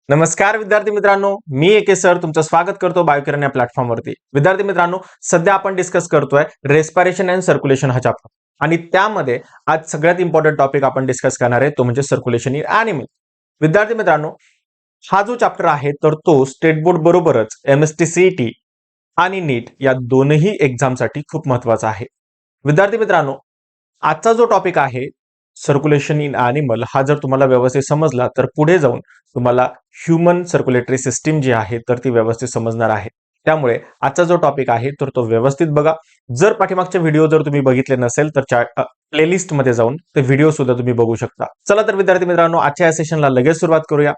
नमस्कार विद्यार्थी मित्रांनो, मी एके सर तुमचं स्वागत करतो बायोकिरण या प्लॅटफॉर्मवरती. विद्यार्थी मित्रांनो, सध्या आपण डिस्कस करतोय रेस्पिरेशन अँड सर्क्युलेशन हा चॅप्टर आणि त्यामध्ये आज सगळ्यात इम्पॉर्टंट टॉपिक आपण डिस्कस करणार आहे तो म्हणजे सर्क्युलेशन इन ॲनिमल. विद्यार्थी मित्रांनो, हा जो चॅप्टर आहे तर तो स्टेट बोर्ड बरोबरच एमएसटी सीईटी आणि नीट या दोनही एक्झामसाठी खूप महत्वाचा आहे. विद्यार्थी मित्रांनो, आजचा जो टॉपिक आहे सर्क्युलेशन इन ॲनिमल हा जर तुम्हाला व्यवस्थित समजला तर पुढे जाऊन तुम्हाला ह्यूमन सर्क्युलेटरी सिस्टीम जी आहे तर ती व्यवस्थित समजणार आहे. त्यामुळे आजचा जो टॉपिक आहे तर तो व्यवस्थित बघा. जर पाठीमागचे व्हिडिओ जर तुम्ही बघितले नसेल तर प्लेलिस्ट मध्ये जाऊन ते व्हिडिओ सुद्धा तुम्ही बघू शकता. चला तर विद्यार्थी मित्रांनो, आजच्या या सेशनला लगेच सुरुवात करूया.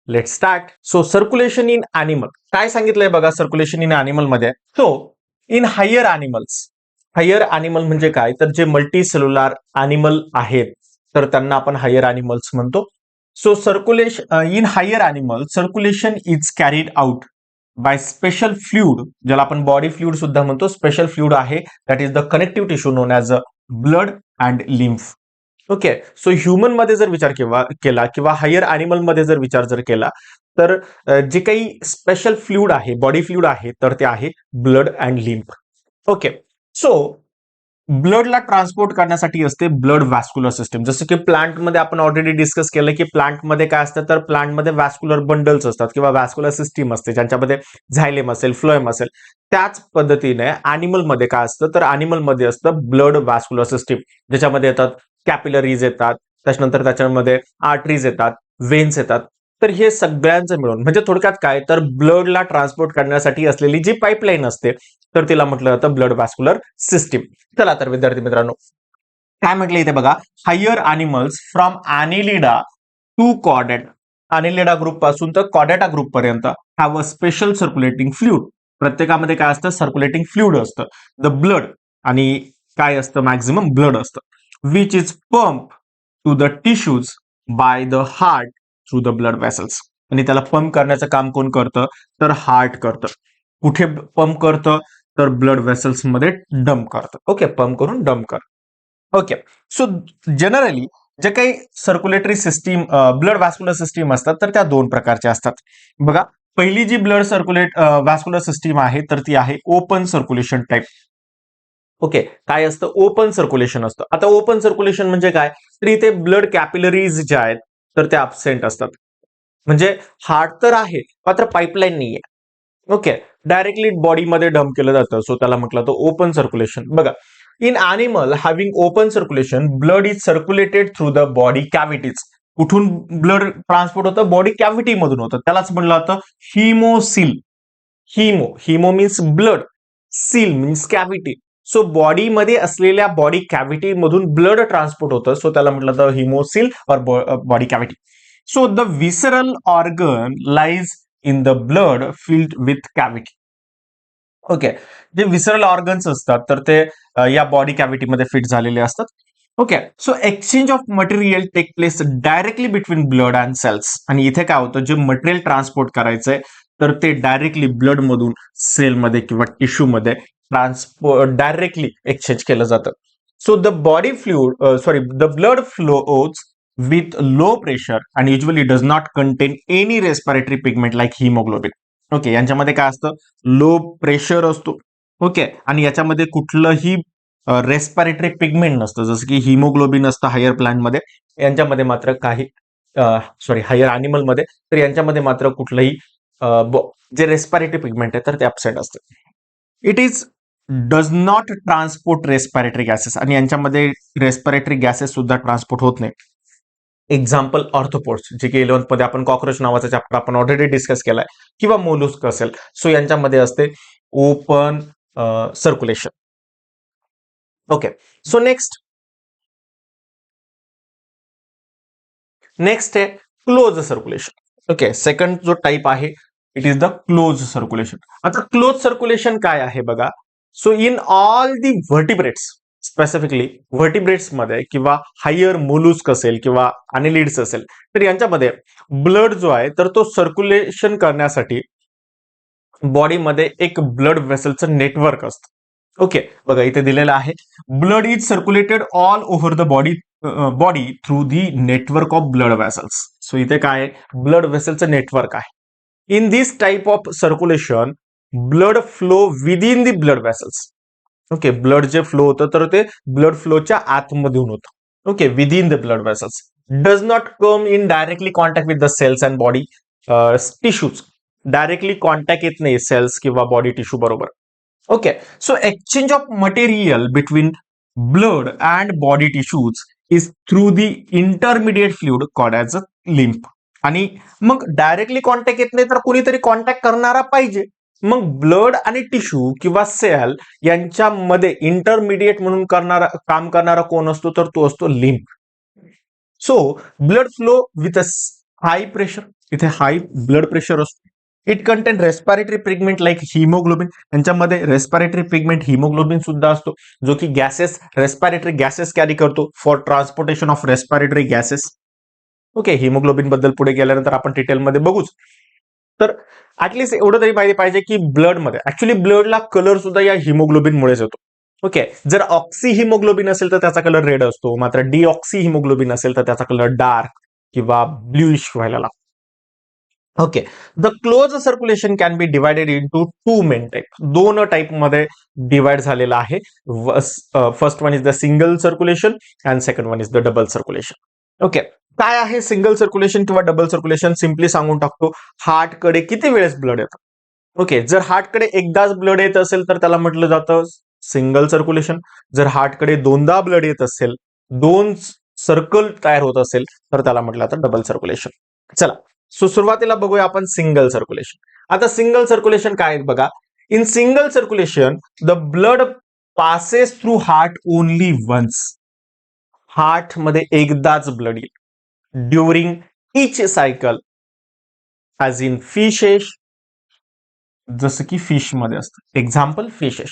Let start. So circulation in animal काय सांगितलंय बघा. सर्क्युलेशन इन ॲनिमल मध्ये so in higher animals, higher animal म्हणजे काय तर जे मल्टी सेल्युलर ॲनिमल आहेत तर त्यांना आपण हायर ॲनिमल्स म्हणतो. So circulation in higher animal circulation is carried out by special fluid, ज्याला आपण बॉडी फ्लुइड सुद्धा म्हणतो. स्पेशल फ्लुइड आहे that is the connective tissue known as a blood and lymph. Okay, so human मध्ये जर विचार केला किंवा हायर ॲनिमल मध्ये जर विचार केला तर जे काही स्पेशल फ्लुइड आहे, बॉडी फ्लुइड आहे तर ते आहे blood and lymph. Okay, so ब्लडला ट्रान्सपोर्ट करण्यासाठी असते ब्लड व्हॅस्क्युलर सिस्टीम. जसं की प्लांटमध्ये आपण ऑलरेडी डिस्कस केलं की प्लांटमध्ये काय असतं तर प्लांटमध्ये व्हॅस्क्युलर बंडल्स असतात किंवा व्हॅस्क्युलर सिस्टीम असते ज्यांच्यामध्ये झायलेम असेल, फ्लोएम असेल. त्याच पद्धतीने ॲनिमलमध्ये काय असतं तर ॲनिमलमध्ये असतं ब्लड व्हॅस्क्युलर सिस्टीम, ज्याच्यामध्ये येतात कॅपिलरीज येतात, त्याच्यानंतर त्याच्यामध्ये आर्टरीज येतात, वेन्स येतात. तर हे सगळ्यांचं मिळून म्हणजे थोडक्यात काय तर ब्लडला ट्रान्सपोर्ट करण्यासाठी असलेली जी पाईपलाईन असते तर तिला म्हटलं जातं ब्लड व्हॅस्क्युलर सिस्टीम. चला तर विद्यार्थी मित्रांनो, काय म्हटलं इथे बघा. Higher animals from annelida to chordate, annelida group पासून तर कॉर्डेटा ग्रुप पर्यंत have a special circulating fluid. प्रत्येकामध्ये काय असतं सर्क्युलेटिंग फ्लुइड असतं, द ब्लड. आणि काय असतं मॅक्झिमम ब्लड असतं which is pump to the tissues by the heart through the blood vessels. आणि त्याला पंप करण्याचं काम कोण करतं तर हार्ट करतं. कुठे पंप करतं तर ब्लड व्हेसल्स मध्ये डंप करतं. ओके, पंप करून डंप करतं. ओके, सो जनरली जे काही circulatory system blood vascular system असतात तर त्या दोन प्रकारच्या असतात बघा. पहिली जी ब्लड व्हॅस्क्युलर सिस्टीम आहे तर ती आहे ओपन सर्क्युलेशन टाईप. ओके, काय असतं ओपन सर्क्युलेशन असतं. आता ओपन सर्क्युलेशन म्हणजे काय तर इथे ब्लड कॅपिलरीज ज्या आहेत तर त्या अब्सेंट असतात. म्हणजे हार्ट तर आहे मात्र पाईपलाईन नाहीये. ओके, डायरेक्टली बॉडीमध्ये डंप केलं जातं, सो त्याला म्हटलं जातं ओपन सर्क्युलेशन. बघा, in animal having open circulation blood is circulated through the body cavities. कुठून ब्लड ट्रान्सपोर्ट होतं बॉडी कॅव्हिटी मधून होतं, त्यालाच म्हणलं जातं haemocoel. Haemo means blood, coel means cavity. So बॉडीमध्ये असलेल्या बॉडी कॅव्हिटी मधून ब्लड ट्रान्सपोर्ट होतं, सो त्याला म्हटलं जातं हिमोसिल और body cavity. So the visceral organ lies in the blood filled with cavity. Okay, जे विसरल ऑर्गन्स असतात तर ते या बॉडी कॅव्हिटीमध्ये फिट झालेले असतात. Okay, so exchange of material take place directly between blood and cells. आणि इथे काय होतं जे मटेरियल ट्रान्सपोर्ट करायचंय तर ते डायरेक्टली ब्लड मधून सेलमध्ये किंवा टिश्यू मध्ये डायरेक्टली एक्सचेंज केलं जातं. So the body the blood flows with low pressure and usually does not content any respiratory pigment like haemoglobin. Okay, यांच्यामध्ये काय असतं लो प्रेशर असतो. ओके, आणि याच्यामध्ये कुठलंही रेस्पिरेटरी पिगमेंट नसतं, जसं की हिमोग्लोबिन असतं हायर प्लांटमध्ये. यांच्यामध्ये मात्र काही हायर ॲनिमलमध्ये तर यांच्यामध्ये मात्र कुठलंही जे रेस्पिरेटरी पिगमेंट आहे तर ते ॲब्सेंट असतं. It is does not transport respiratory gases, आणि यांच्यामध्ये रेस्पिरेटरी गॅसेस सुद्धा ट्रान्सपोर्ट होत नाही. एक्झाम्पल ऑर्थोपोड्स, जे की 11th मध्ये आपण कॉक्रोच नावाचा चॅप्टर आपण ऑलरेडी डिस्कस केलाय, किंवा मोलुस्क असेल. सो यांच्यामध्ये असते open circulation. Okay, so next आहे क्लोज सर्क्युलेशन. ओके, सेकंड जो टाइप आहे it is the close circulation. आता क्लोज सर्क्युलेशन काय आहे बघा. So in all the vertebrates, specifically vertebrates मध्ये किंवा हायर मोलुस्क असेल किंवा अॅनिलिड्स असेल तर यांच्यामध्ये ब्लड जो आहे तर तो सर्क्युलेशन करण्यासाठी बॉडीमध्ये एक ब्लड व्हेसलचं नेटवर्क असतं. ओके, बघा इथे दिलेलं आहे blood is circulated all over the body through the network of blood vessels. So इथे काय आहे, ब्लड व्हेसलचं नेटवर्क आहे. In this type of circulation blood flow within the blood vessels. Okay, blood जे फ्लो होतं तर ते ब्लड फ्लोच्या आतमधून होतं. Okay, within the blood vessels, does not come in directly contact with the cells and body tissues. Directly contact येत नाही cells किंवा बॉडी टिश्यू बरोबर. Okay, so exchange of material between blood and body tissues is through the intermediate fluid called as a lymph. आणि मग directly contact येत नाही तर कोणीतरी कॉन्टॅक्ट करणारा पाहिजे. मग ब्लड आणि टिश्यू किंवा सेल यांच्यामध्ये इंटरमिडिएट म्हणून काम करणारा कोण असतो, तर तो असतो lymph. So blood flow with a high pressure, इथे हाय ब्लड प्रेशर असतो. It content respiratory pigment like haemoglobin. यांच्यामध्ये रेस्पिरेटरी पिगमेंट हिमोग्लोबिन सुद्धा असतो, जो की गॅसेस, रेस्पिरेटरी गॅसेस कॅरी करतो for transportation of respiratory gases. Okay, haemoglobin बद्दल पुढे गेल्यानंतर आपण डिटेलमध्ये बघूच. तर ऍटलिस्ट एवढं तरी माहिती पाहिजे की ब्लडमध्ये ऍक्च्युली ब्लडला कलर सुद्धा या हिमोग्लोबिनमुळेच येतो. ओके, जर ऑक्सी हिमोग्लोबिन असेल तर त्याचा कलर रेड असतो, मात्र डिऑक्सी हिमोग्लोबिन असेल तर त्याचा कलर डार्क किंवा ब्ल्यूइश व्हायला लागतो. Okay, the close circulation can be divided into two main type. दोन टाईप मध्ये डिवाइड झालेला आहे. First one is the single circulation and second one is the double circulation. Okay, काय आहे सिंगल सर्क्युलेशन किंवा डबल सर्क्युलेशन? सिम्पली सांगून टाकतो, हार्टकडे किती वेळेस ब्लड येतं. ओके, जर हार्टकडे एकदाच ब्लड येत असेल तर त्याला म्हटलं जातं सिंगल सर्क्युलेशन. जर हार्टकडे दोनदा ब्लड येत असेल, दोन सर्कल तयार होत असेल तर त्याला म्हटलं जातं डबल सर्क्युलेशन. चला, सो सुरुवातीला बघूया आपण सिंगल सर्क्युलेशन. आता सिंगल सर्क्युलेशन काय बघा. In single circulation the blood passes through heart only once. Heart मध्ये एकदाच ब्लड येईल during each cycle, as in fishes, जसं की फिश मध्ये असतं. Example fishes.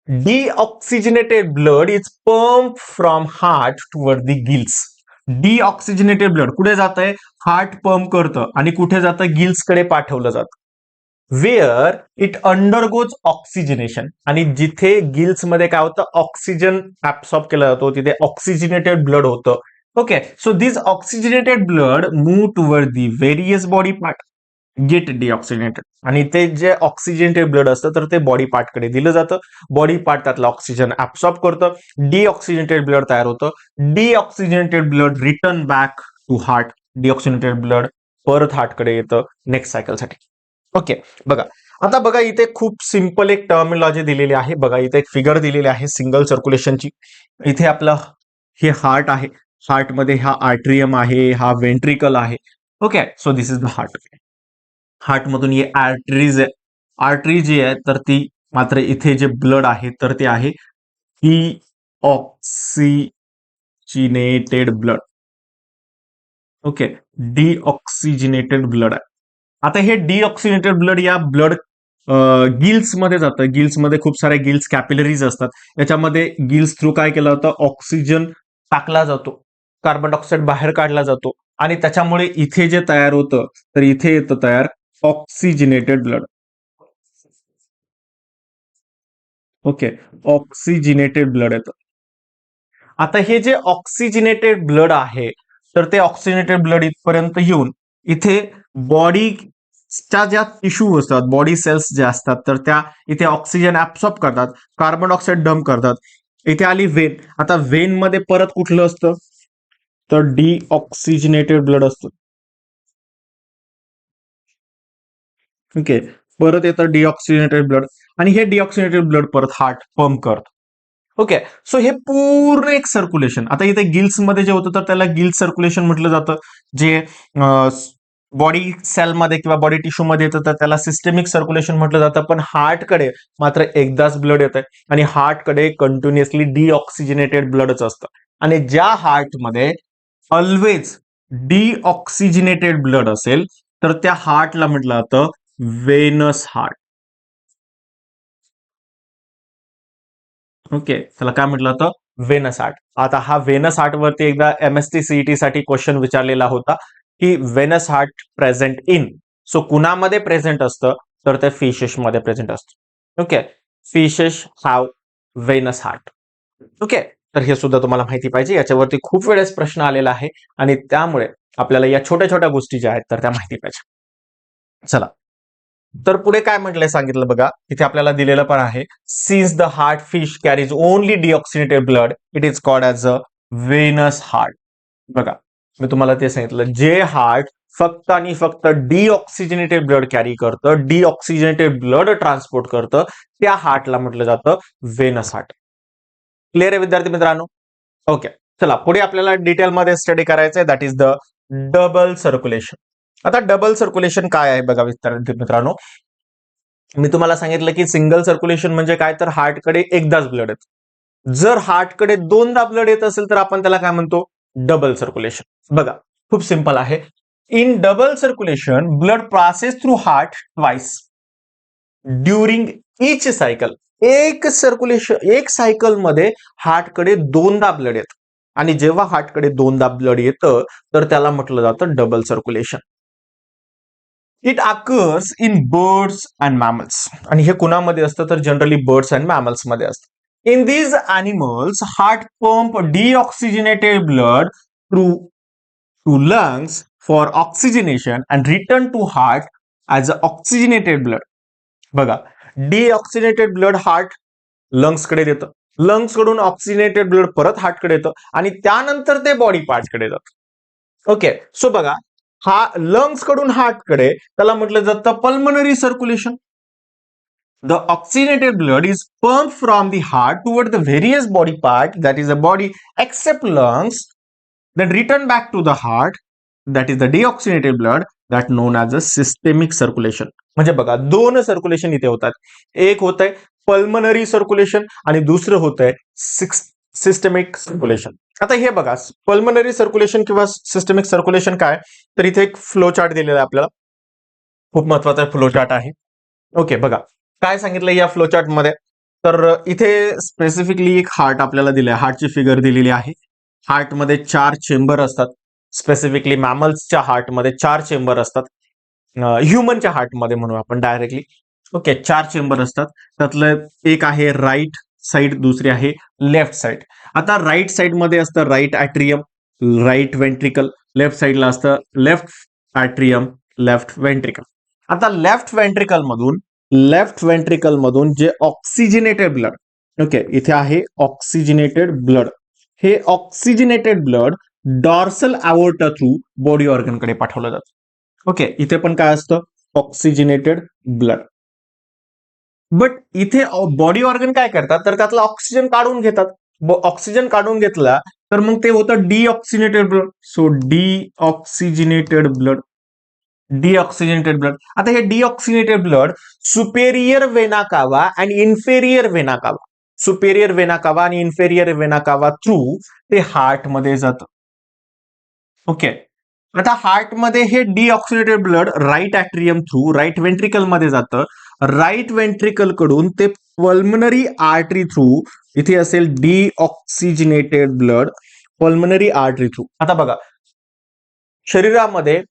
Deoxygenated blood is pump from heart toward the gills. Deoxygenated blood कुठे जात आहे? हार्ट पंप करतं आणि कुठे जातं? गिल्सकडे पाठवलं जातं. Where it undergoes oxygenation. आणि जिथे गिल्स मध्ये काय होतं? ऑक्सिजन ऍब्सॉर्ब केला जातो, तिथे ऑक्सिजनेटेड ब्लड होतं. Okay, so this oxygenated blood move toward the various body part, get deoxygenated. आणि ते जे ऑक्सिजनेटेड ब्लड असतं तर ते बॉडी पार्टकडे दिलं जातं. बॉडी पार्ट त्यातलं ऑक्सिजन ऍब्सॉर्ब करतं, डिऑक्सिजनेटेड ब्लड तयार होतं. Deoxygenated blood return back to heart. Deoxygenated blood परत हार्टकडे येतं नेक्स्ट सायकलसाठी. ओके, बघा आता बघा इथे खूप सिंपल एक टर्मिनॉलॉजी दिलेली आहे. बघा इथे एक फिगर दिलेली आहे सिंगल सर्क्युलेशनची. इथे आपलं हे हार्ट आहे, हार्टमध्ये हा आर्ट्रियम आहे, हा वेंट्रिकल आहे. Okay, so this is the heart. हार्टमधून हे आर्टरीज आहे. आर्टरी जी आहे तर ती, मात्र इथे जे ब्लड आहे तर ते आहे deoxygenated blood. Okay, deoxygenated blood आहे. आता हे डिऑक्सिजनेटेड ब्लड या ब्लड गिल्स मध्ये जातं. गिल्स मध्ये खूप सारे गिल्स कॅपिलरीज असतात. याच्यामध्ये गिल्स थ्रू काय केलं जातं? ऑक्सिजन टाकला जातो, कार्बन डायऑक्साईड बाहेर काढला जातो आणि त्याच्यामुळे इथे जे तयार होतं तर इथे येतं तयार oxygenated blood. Okay, oxygenated blood येतं. आता हे जे ऑक्सिजनेटेड ब्लड आहे तर ते ऑक्सिजनेटेड ब्लड इथपर्यंत येऊन इथे बॉडीच्या ज्या टिश्यू असतात, बॉडी सेल्स ज्या असतात तर त्या इथे ऑक्सिजन ऍब्सॉर्ब करतात, कार्बन डायऑक्साईड डम्प करतात. इथे आली वेन. आता वेन मध्ये परत कुठलं असतं? तर डिऑक्सिजनेटेड ब्लड असतं. ओके, परत येतं डिऑक्सिजनेटेड ब्लड आणि हे डिऑक्सिजनेटेड ब्लड परत हार्ट पंप करतं. ओके, सो हे पूर्ण एक सर्क्युलेशन. आता इथे गिल्स मध्ये जे होतं तर त्याला गिल्स सर्क्युलेशन म्हटलं जातं. जे बॉडी सेलमध्ये किंवा बॉडी टिश्यू मध्ये येतं तर त्याला सिस्टेमिक सर्क्युलेशन म्हटलं जातं. पण हार्टकडे मात्र एकदाच ब्लड येत आहे आणि हार्टकडे कंटिन्युअसली डिऑक्सिजनेटेड ब्लडच असतं. आणि ज्या हार्टमध्ये ऑलवेज डिऑक्सिजनेटेड ब्लड असेल तर त्या हार्टला म्हटलं जातं वेनस हार्ट. ओके, त्याला काय म्हटलं होतं? वेनस हार्ट. आता हा वेनस हार्ट वरती एकदा एमएसटी सीईटी साठी क्वेश्चन विचारलेला होता की venous heart present in. So कुणामध्ये प्रेझेंट असतं? तर ते फिशेस मध्ये प्रेझेंट असतं. Okay, fishes have venous heart. Okay, तर हे सुद्धा तुम्हाला माहिती पाहिजे. याच्यावरती खूप वेळेस प्रश्न आलेला आहे आणि त्यामुळे आपल्याला या छोट्या छोट्या गोष्टी ज्या आहेत तर त्या माहिती पाहिजे. चला, तर पुढे काय म्हटलंय सांगितलं बघा, इथे आपल्याला दिलेलं पण आहे. Since the heart fish carries only deoxygenated blood it is called as a venous heart. बघा, मी तुम्हाला ते सांगितलं, जे हार्ट फक्त आणि फक्त डिऑक्सिजनेटेड ब्लड कॅरी करतं, डिऑक्सिजनेटेड ब्लड ट्रान्सपोर्ट करतं, त्या हार्टला म्हटलं जातं व्हेनस हार्ट. क्लिअर आहे विद्यार्थी मित्रांनो? ओके, चला पुढे आपल्याला डिटेलमध्ये स्टडी करायचं आहे, that is the double circulation. आता डबल सर्क्युलेशन काय आहे बघा विद्यार्थी मित्रांनो. मी तुम्हाला सांगितलं की सिंगल सर्क्युलेशन म्हणजे काय, तर हार्टकडे एकदाच ब्लड येतं. जर हार्टकडे दोनदा ब्लड येत असेल तर आपण त्याला काय म्हणतो, डबल सर्क्युलेशन. बघा, खूप सिंपल आहे. In double circulation blood passes through heart twice during each cycle. एक सायकल मध्ये हार्टकडे दोनदा ब्लड येतं, आणि जेव्हा हार्टकडे दोनदा ब्लड येतं तर त्याला म्हटलं जातं double circulation. It occurs in birds and mammals. आणि हे कुणामध्ये असतं, तर जनरली बर्ड्स अँड मॅमल्स मध्ये असतं. In these animals heart pump deoxygenated blood through to lungs for oxygenation and return to heart as a oxygenated blood. बघा, deoxygenated blood heart लंग्सकडे देतं, lungs कडून ऑक्सिजनेटेड ब्लड परत हार्टकडे येतं, आणि त्यानंतर ते बॉडी पार्टकडे जातं. ओके, सो बघा, हा लंग्स कडून हार्टकडे, त्याला म्हटलं जातं pulmonary circulation. The oxygenated blood is pump from the heart toward the various body part that is the body except lungs, then return back to the heart, that is the deoxygenated blood that known as a systemic circulation. म्हणजे बघा, दोन circulation इथे होतात. एक होत आहे pulmonary circulation आणि दुसरं होत आहे सिस्टमिक सर्क्युलेशन. आता हे बघा, पल्मनरी सर्क्युलेशन किंवा सिस्टमिक सर्क्युलेशन काय, तर इथे एक फ्लो चार्ट दिलेला आहे आपल्याला, खूप महत्वाचा फ्लो चार्ट आहे. ओके, बघा काय सांगितलं या फ्लो चार्ट मध्ये, तर इथे स्पेसिफिकली एक हार्ट आपल्याला दिलं आहे, हार्टची फिगर दिलेली आहे. हार्टमध्ये 4 चेंबर असतात. स्पेसिफिकली मॅमल्सच्या हार्टमध्ये 4 चेंबर असतात. ह्युमनच्या हार्टमध्ये म्हणू आपण डायरेक्टली. ओके, 4 चेंबर असतात. त्यातलं एक आहे राईट साइड, दुसरी आहे लेफ्ट साइड. आता राईट साइड मध्ये असतं right atrium, right ventricle. Left साइडला असतं लेफ्ट ॲट्रियम, लेफ्ट वेंट्रिकल. आता लेफ्ट वेंट्रिकल मधून जे ऑक्सिजनेटेड ब्लड, ओके, इथे आहे ऑक्सिजनेटेड ब्लड. हे oxygenated blood dorsal aorta through body organ कडे पाठवलं जातं. ओके, इथे पण काय असतं, ऑक्सिजनेटेड ब्लड. बट इथे बॉडी ऑर्गन काय करतात, तर त्यातला ऑक्सिजन काढून घेतात. ऑक्सिजन काढून घेतला तर मग ते होतं deoxygenated blood. So deoxygenated blood. आता हे deoxygenated blood superior vena cava and inferior vena cava, superior vena cava आणि इन्फेरियर वेना कावा थ्रू ते हार्ट मध्ये जातं. ओके, आता हार्ट मध्ये हे deoxygenated blood right atrium through right ventricle मध्ये जातं. राईट वेंट्रिकल कडून ते पल्मनरी आर्टरी थ्रू, इथे असेल deoxygenated blood pulmonary artery through. आता बघा, शरीरामध्ये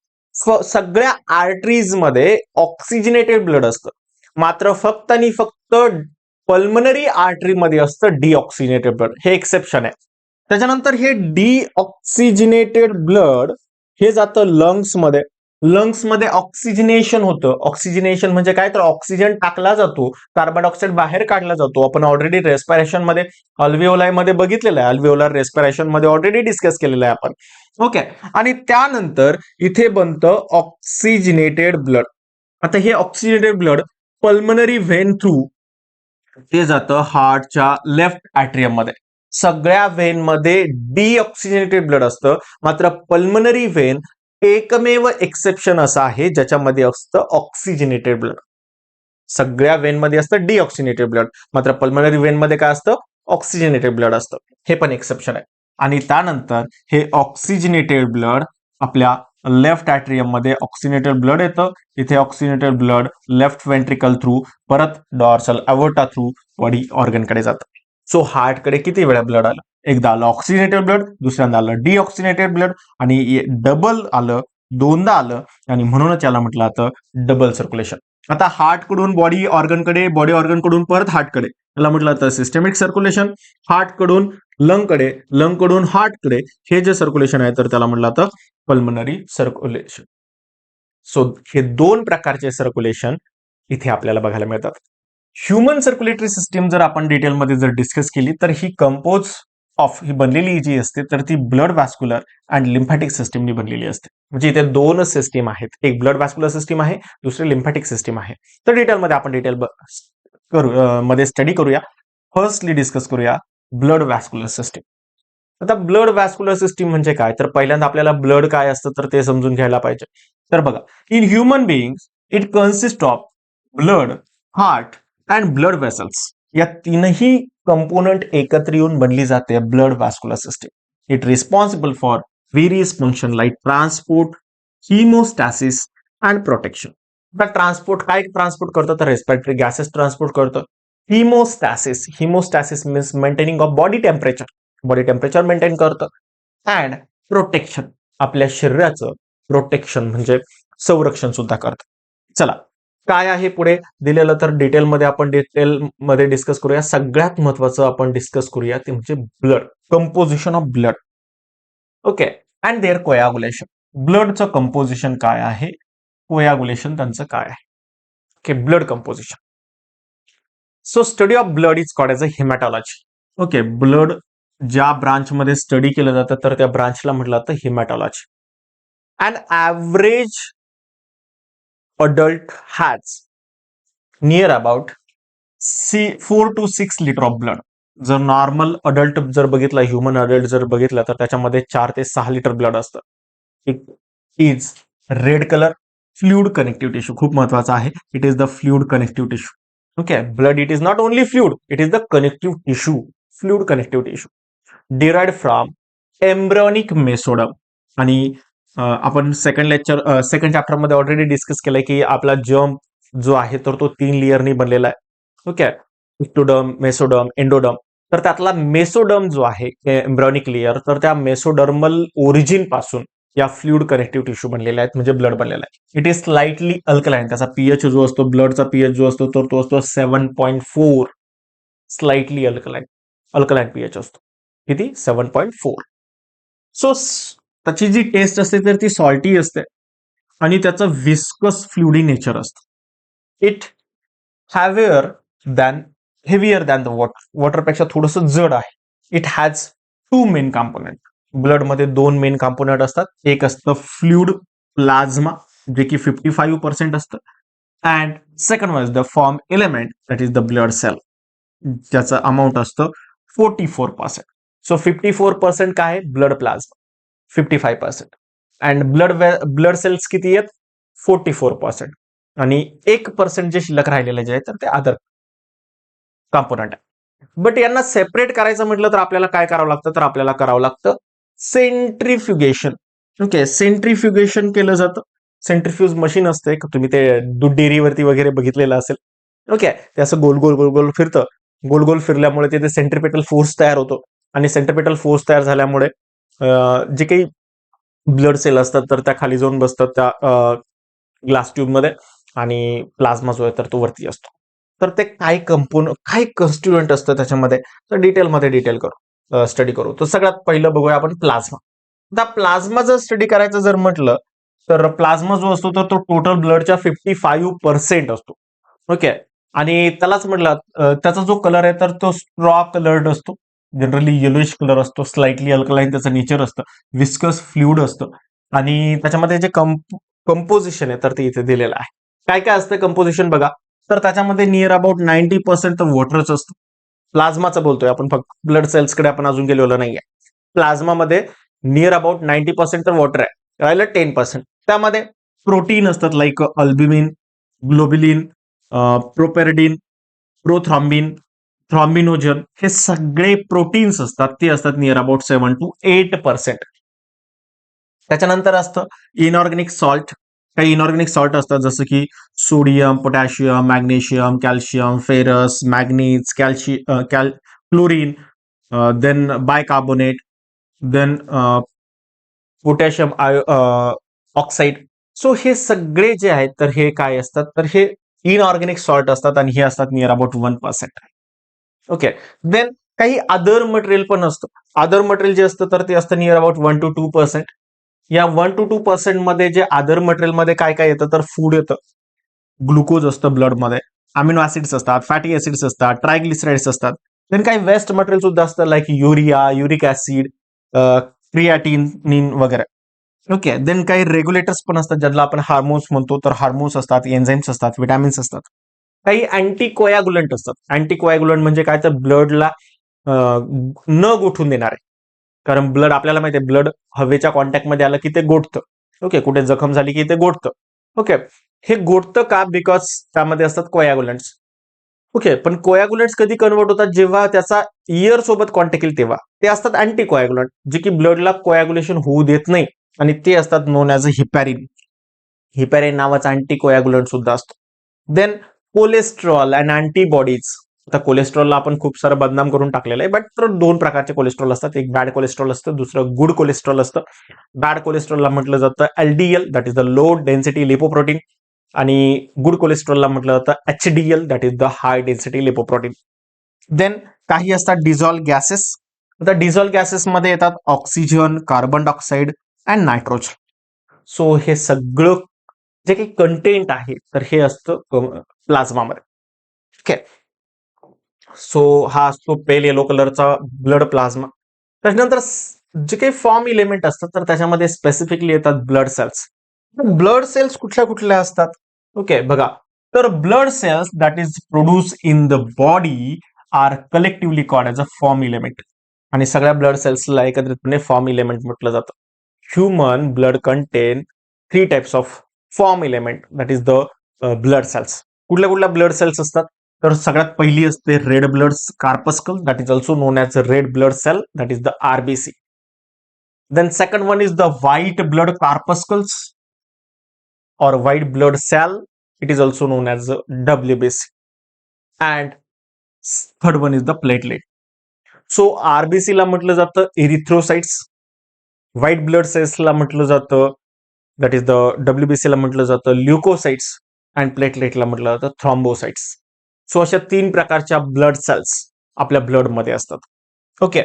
सगळ्या आर्टरीज मध्ये ऑक्सिजनेटेड ब्लड असतं, मात्र फक्त आणि फक्त पल्मनरी आर्टरी मध्ये असतं डिऑक्सिजनेटेड ब्लड. हे एक्सेप्शन आहे. त्याच्यानंतर हे डिऑक्सिजनेटेड ब्लड हे जातं लंग्स मध्ये. लंग्स मध्ये ऑक्सिजनेशन होतं. ऑक्सिजनेशन म्हणजे काय, तर ऑक्सिजन टाकला जातो, कार्बन डायऑक्साईड बाहेर काढला जातो. आपण ऑलरेडी रेस्पिरेशन मध्ये अल्व्हिओलाई मध्ये बघितलेलं आहे, अल्व्हिओलर रेस्पिरेशन मध्ये ऑलरेडी डिस्कस केलेलं आहे आपण. ओके, आणि त्यानंतर इथे बनतं ऑक्सिजनेटेड ब्लड. आता हे oxygenated blood pulmonary when through ते जातं हार्टच्या लेफ्ट ॲट्रियम मध्ये. सगळ्या व्हेन मध्ये डिऑक्सिजनेटेड ब्लड असतं, मात्र पल्मनरी व्हेन एकमेव एक्सेप्शन असं आहे ज्याच्यामध्ये असतं ऑक्सिजनेटेड ब्लड. सगळ्या व्हेन मध्ये असतं डिऑक्सिजनेटेड ब्लड, मात्र पल्मनरी व्हेन मध्ये काय असतं, ऑक्सिजनेटेड ब्लड असतं. हे पण एक्सेप्शन आहे. आणि त्यानंतर हे ऑक्सिजनेटेड ब्लड आपल्या लेफ्ट ॲट्रियम मध्ये ऑक्सिजनेटेड ब्लड येतं. इथे oxygenated blood left ventricle through परत dorsal aorta through body organ कडे जातं. सो हार्टकडे किती वेळा ब्लड आलं, एकदा आलं ऑक्सिजनेटेड ब्लड, दुसऱ्यांदा आलं डिऑक्सिजनेटेड ब्लड, आणि डबल आलं, दोनदा आलं, आणि म्हणूनच याला म्हटलं जातं डबल सर्क्युलेशन. आता हार्टकडून बॉडी ऑर्गनकडे, बॉडी ऑर्गनकडून परत हार्टकडे, याला म्हटलं जातं सिस्टेमिक सर्क्युलेशन. हार्टकडून लंगकडे, लंगकडून हार्टकडे, हे जे सर्क्युलेशन आहे तर त्याला म्हटलं जातं पल्मनरी सर्क्युलेशन. सो हे दोन प्रकारचे सर्क्युलेशन इथे आपल्याला बघायला मिळतात. ह्युमन सर्क्युलेटरी सिस्टीम जर आपण डिटेलमध्ये जर डिस्कस केली तर ही कंपोज ऑफ ही बनलेली जी असते तर ती ब्लड वॅस्क्युलर अँड लिम्फॅटिक सिस्टीमनी बनलेली असते. म्हणजे इथे दोन सिस्टीम आहेत, एक ब्लड वॅस्क्युलर सिस्टीम आहे, दुसरी लिम्फॅटिक सिस्टीम आहे. तर डिटेलमध्ये आपण मध्ये स्टडी करूया. फर्स्टली डिस्कस करूया ब्लड वॅस्क्युलर सिस्टीम. आता ब्लड वॅस्क्युलर सिस्टीम म्हणजे काय, तर पहिल्यांदा आपल्याला ब्लड काय असतं तर ते समजून घ्यायला पाहिजे. तर बघा, in human beings it consist of blood, heart and blood vessels. या तीनही कंपोनंट एकत्र येऊन बनली जाते blood vascular system. It responsible for various function like transport, haemostasis and protection. आता ट्रान्सपोर्ट काय ट्रान्सपोर्ट करतं तर रेस्पिरेटरी गॅसेस ट्रान्सपोर्ट करतं. Haemostasis, haemostasis means maintaining of body temperature, body temperature maintain करतं. अँड प्रोटेक्शन, आपल्या शरीराचं प्रोटेक्शन म्हणजे संरक्षण सुद्धा करतं. चला, काय आहे पुढे दिलेलं तर डिटेलमध्ये आपण डिटेलमध्ये डिस्कस करूया. सगळ्यात महत्वाचं आपण डिस्कस करूया ते म्हणजे blood, composition of blood. Okay, and there coagulation. ब्लडचं कंपोजिशन काय आहे, कोयागुलेशन त्यांचं काय आहे. Okay, blood composition. So study of blood is called as a haematology. Okay, blood ज्या ब्रांचमध्ये स्टडी केलं जातं तर त्या ब्रांचला म्हटलं जातं haematology. And average adult has near about 4 to 6 litre of blood. जर नॉर्मल अडल्ट जर बघितला, ह्युमन अडल्ट जर बघितला तर त्याच्यामध्ये 4 ते 6 लिटर ब्लड असतं. It is red colour, fluid connective tissue. खूप महत्वाचा आहे, it is the fluid connective tissue. Okay, blood it is not only fluid, it is the connective tissue, fluid connective tissue derived from embryonic mesoderm. आणि आपण second चॅप्टरमध्ये already discuss केलंय की आपला germ जो आहे तर तो 3 लेअरनी बनलेला आहे. Okay, ectoderm, mesoderm, endoderm. तर त्यातला मेसोडर्म जो आहे एम्ब्रियोनिक लेअर, तर त्या मेसोडर्मल ओरिजिन पासून या फ्लुइड कनेक्टिव्ह टिश्यू बनलेले आहेत, म्हणजे ब्लड बनलेला आहे. It is slightly alkaline. त्याचा पीएच जो असतो, ब्लडचा पीएच जो असतो तर तो असतो 7.4. स्लाइटली अल्कलाइन, अल्कलाइन पीएच असतो. किती? 7.4. सो त्याची जी टेस्ट असते तर ती सॉल्टी असते आणि त्याचं विस्कस फ्लुइडी नेचर असतं. It heavier than the water. वॉटरपेक्षा थोडंसं जड आहे. It has 2 main component. ब्लडमध्ये 2 मेन कॉम्पोनंट असतात. एक असतं फ्लुइड प्लाझ्मा, जे की 55% असतं. And second one is the form element, that is the blood cell, ज्याचं अमाऊंट असतं 44%. सो 54% काय आहे? Blood plasma, 55%. And blood cells किती आहेत? 44%. आणि 1% जे शिल्लक राहिलेले जे आहे तर ते अदर कॉम्पोनंट आहे. बट यांना सेपरेट करायचं म्हटलं तर आपल्याला काय करावं लागतं, तर आपल्याला करावं लागतं सेंट्रीफ्युगेशन. ओके, सेंट्रीफ्युगेशन केलं जातं. सेंट्रीफ्यूज मशीन असते, तुम्ही ते दूध डेअरीवरती वगैरे बघितलेलं असेल. ओके, ते असं गोल गोल गोल गोल फिरतं. गोल गोल फिरल्यामुळे तिथे सेंट्रिपेटल फोर्स तयार होतो आणि सेंट्रिपेटल फोर्स तयार झाल्यामुळे जे काही ब्लड सेल असतात तर त्या खाली जाऊन बसतात त्या ग्लास ट्यूबमध्ये आणि प्लाझ्मा जो आहे तर तो वरती असतो. तर ते काय कन्स्टिट्युएंट असतं त्याच्यामध्ये, तर डिटेल करू, स्टडी करू. तर सगळ्यात पहिलं बघूया आपण प्लाझ्मा. आता प्लाझ्मा जर स्टडी करायचं जर म्हटलं तर प्लाझ्मा जो असतो तर तो टोटल ब्लडच्या 55% असतो. ओके, आणि त्यालाच म्हटलं त्याचा जो कलर आहे तर तो स्ट्रॉ कलर्ड असतो. जनरली येलोइश कलर असतो, स्लाइटली अल्कलाइन त्याचं नेचर असतं, विस्कस फ्लुइड असतं. आणि त्याच्यामध्ये जे कंपोजिशन आहे तर ते इथे दिलेलं आहे. काय काय असतं कंपोजिशन बघा, तर त्याच्यामध्ये नियर अबाउट 90% तर वॉटरच असतं. प्लाझ्माचं बोलतोय आपण, फक्त ब्लड सेल्सकडे आपण अजून गेलेलो नाहीये. प्लाझ्मामध्ये नियर अबाउट 90% तर वॉटर आहे, राहिलं 10%. त्यामध्ये प्रोटीन असतात लाईक अल्ब्युमिन, ग्लोबिलिन, प्रोपेरडिन, प्रोथ्रॉम्बिन, थ्रॉम्बिनोजन, हे सगळे प्रोटीन्स असतात, ते असतात नियर अबाउट 7 to 8%. त्याच्यानंतर असतं इनऑर्गॅनिक सॉल्ट. काही इनऑर्गॅनिक सॉल्ट असतात जसं की sodium, potassium, magnesium, calcium, ferrous, manganese, chlorine, then bicarbonate, then potassium oxide. So हे सगळे जे आहेत तर हे काय असतात तर हे इनऑर्गॅनिक सॉल्ट असतात आणि हे असतात नियर अबाउट 1%. ओके. देन काही अदर मटेरियल पण असतं. अदर मटेरियल जे असतं तर ते असतं नियर अबाउट 1 to 2%. या 1 to 2% मध्ये जे अदर मटेरियल मध्ये काय काय येतं तर फूड येतं, ग्लुकोज असतं ब्लडमध्ये, अमिनो ऍसिड्स असतात, फॅटी ऍसिड्स असतात, ट्रायग्लिसराइड्स असतात. देन काही वेस्ट मटेरियल सुद्धा असतं like urea, uric acid, creatinine वगैरे. ओके. देन काही रेग्युलेटर्स पण असतात ज्याला आपण हार्मोन्स म्हणतो, तर हार्मोन्स असतात, एन्झाईम्स असतात, विटॅमिन्स असतात. काही अँटी कोयागुलंट असतात. अँटी कोयागुलंट म्हणजे काय तर ब्लडला न गोठून देणारे. कारण ब्लड आपल्याला माहिती आहे, ब्लड हवेच्या कॉन्टॅक्टमध्ये आलं की ते गोठतं. ओके. कुठे जखम झाली की ते गोठतं. ओके. हे गोठतं का? बिकॉज त्यामध्ये असतात कोयागुलंट्स. ओके. पण कोयागुलंट्स कधी कन्वर्ट होतात? जेव्हा त्याचा इयर सोबत कॉन्टॅक्ट येईल तेव्हा. ते असतात अँटी कोयागुलंट, जे की ब्लडला कोयागुलेशन होऊ देत नाही, आणि ते असतात known as a heparin. Heparin नावाचा अँटी कोयागुलंट सुद्धा असतो. Then cholesterol and antibodies. आता कोलेस्ट्रॉलला आपण खूप सारं बदनाम करून टाकलेलं आहे, बट तर दोन प्रकारचे कोलेस्ट्रॉल असतात. एक बॅड कोलेस्ट्रॉल असतं, दुसरं गुड कोलेस्ट्रॉल असतं. बॅड कोलेस्ट्रॉलला म्हटलं जातं LDL, that is the low density lipoprotein, आणि गुड कोलेस्ट्रॉलला म्हटलं जातं HDL, that is the high density lipoprotein. Then काही असतात डिझॉल्व गॅसेस. आता डिझॉल्व गॅसेसमध्ये येतात oxygen, carbon dioxide and nitrogen. So हे सगळं जे काही कंटेंट आहे तर हे असतं प्लाझ्मामध्ये. ओके. सो हा असतो पेल येलो कलरचा ब्लड प्लाझ्मा. त्याच्यानंतर जे काही फॉर्म इलेमेंट असतात तर त्याच्यामध्ये स्पेसिफिकली येतात ब्लड सेल्स. ब्लड सेल्स कुठल्या कुठल्या असतात? ओके, बघा. तर blood cells that is produce in the body are collectively called as a form element. आणि सगळ्या ब्लड सेल्सला एकत्रितपणे फॉर्म इलेमेंट म्हटलं जातं. Human blood contain 3 types of form element, that is the blood cells. कुठल्या कुठल्या ब्लड सेल्स असतात? तर सगळ्यात पहिली असते red blood corpuscle, that is also known as red blood cell, that is the RBC. Then second one is the white blood corpuscles or white blood cell, it is also known as WBC. And third one is the platelet. So RBC ला म्हटलं जातं erythrocytes, white blood cells ला म्हटलं जातं that is the WBC ला म्हटलं जातं leucocytes, and प्लेटलेटला म्हटलं जातं थ्रॉम्बोसाइट्स. सो अशा 3 प्रकारच्या ब्लड सेल्स आपल्या ब्लड मध्ये असतात. ओके.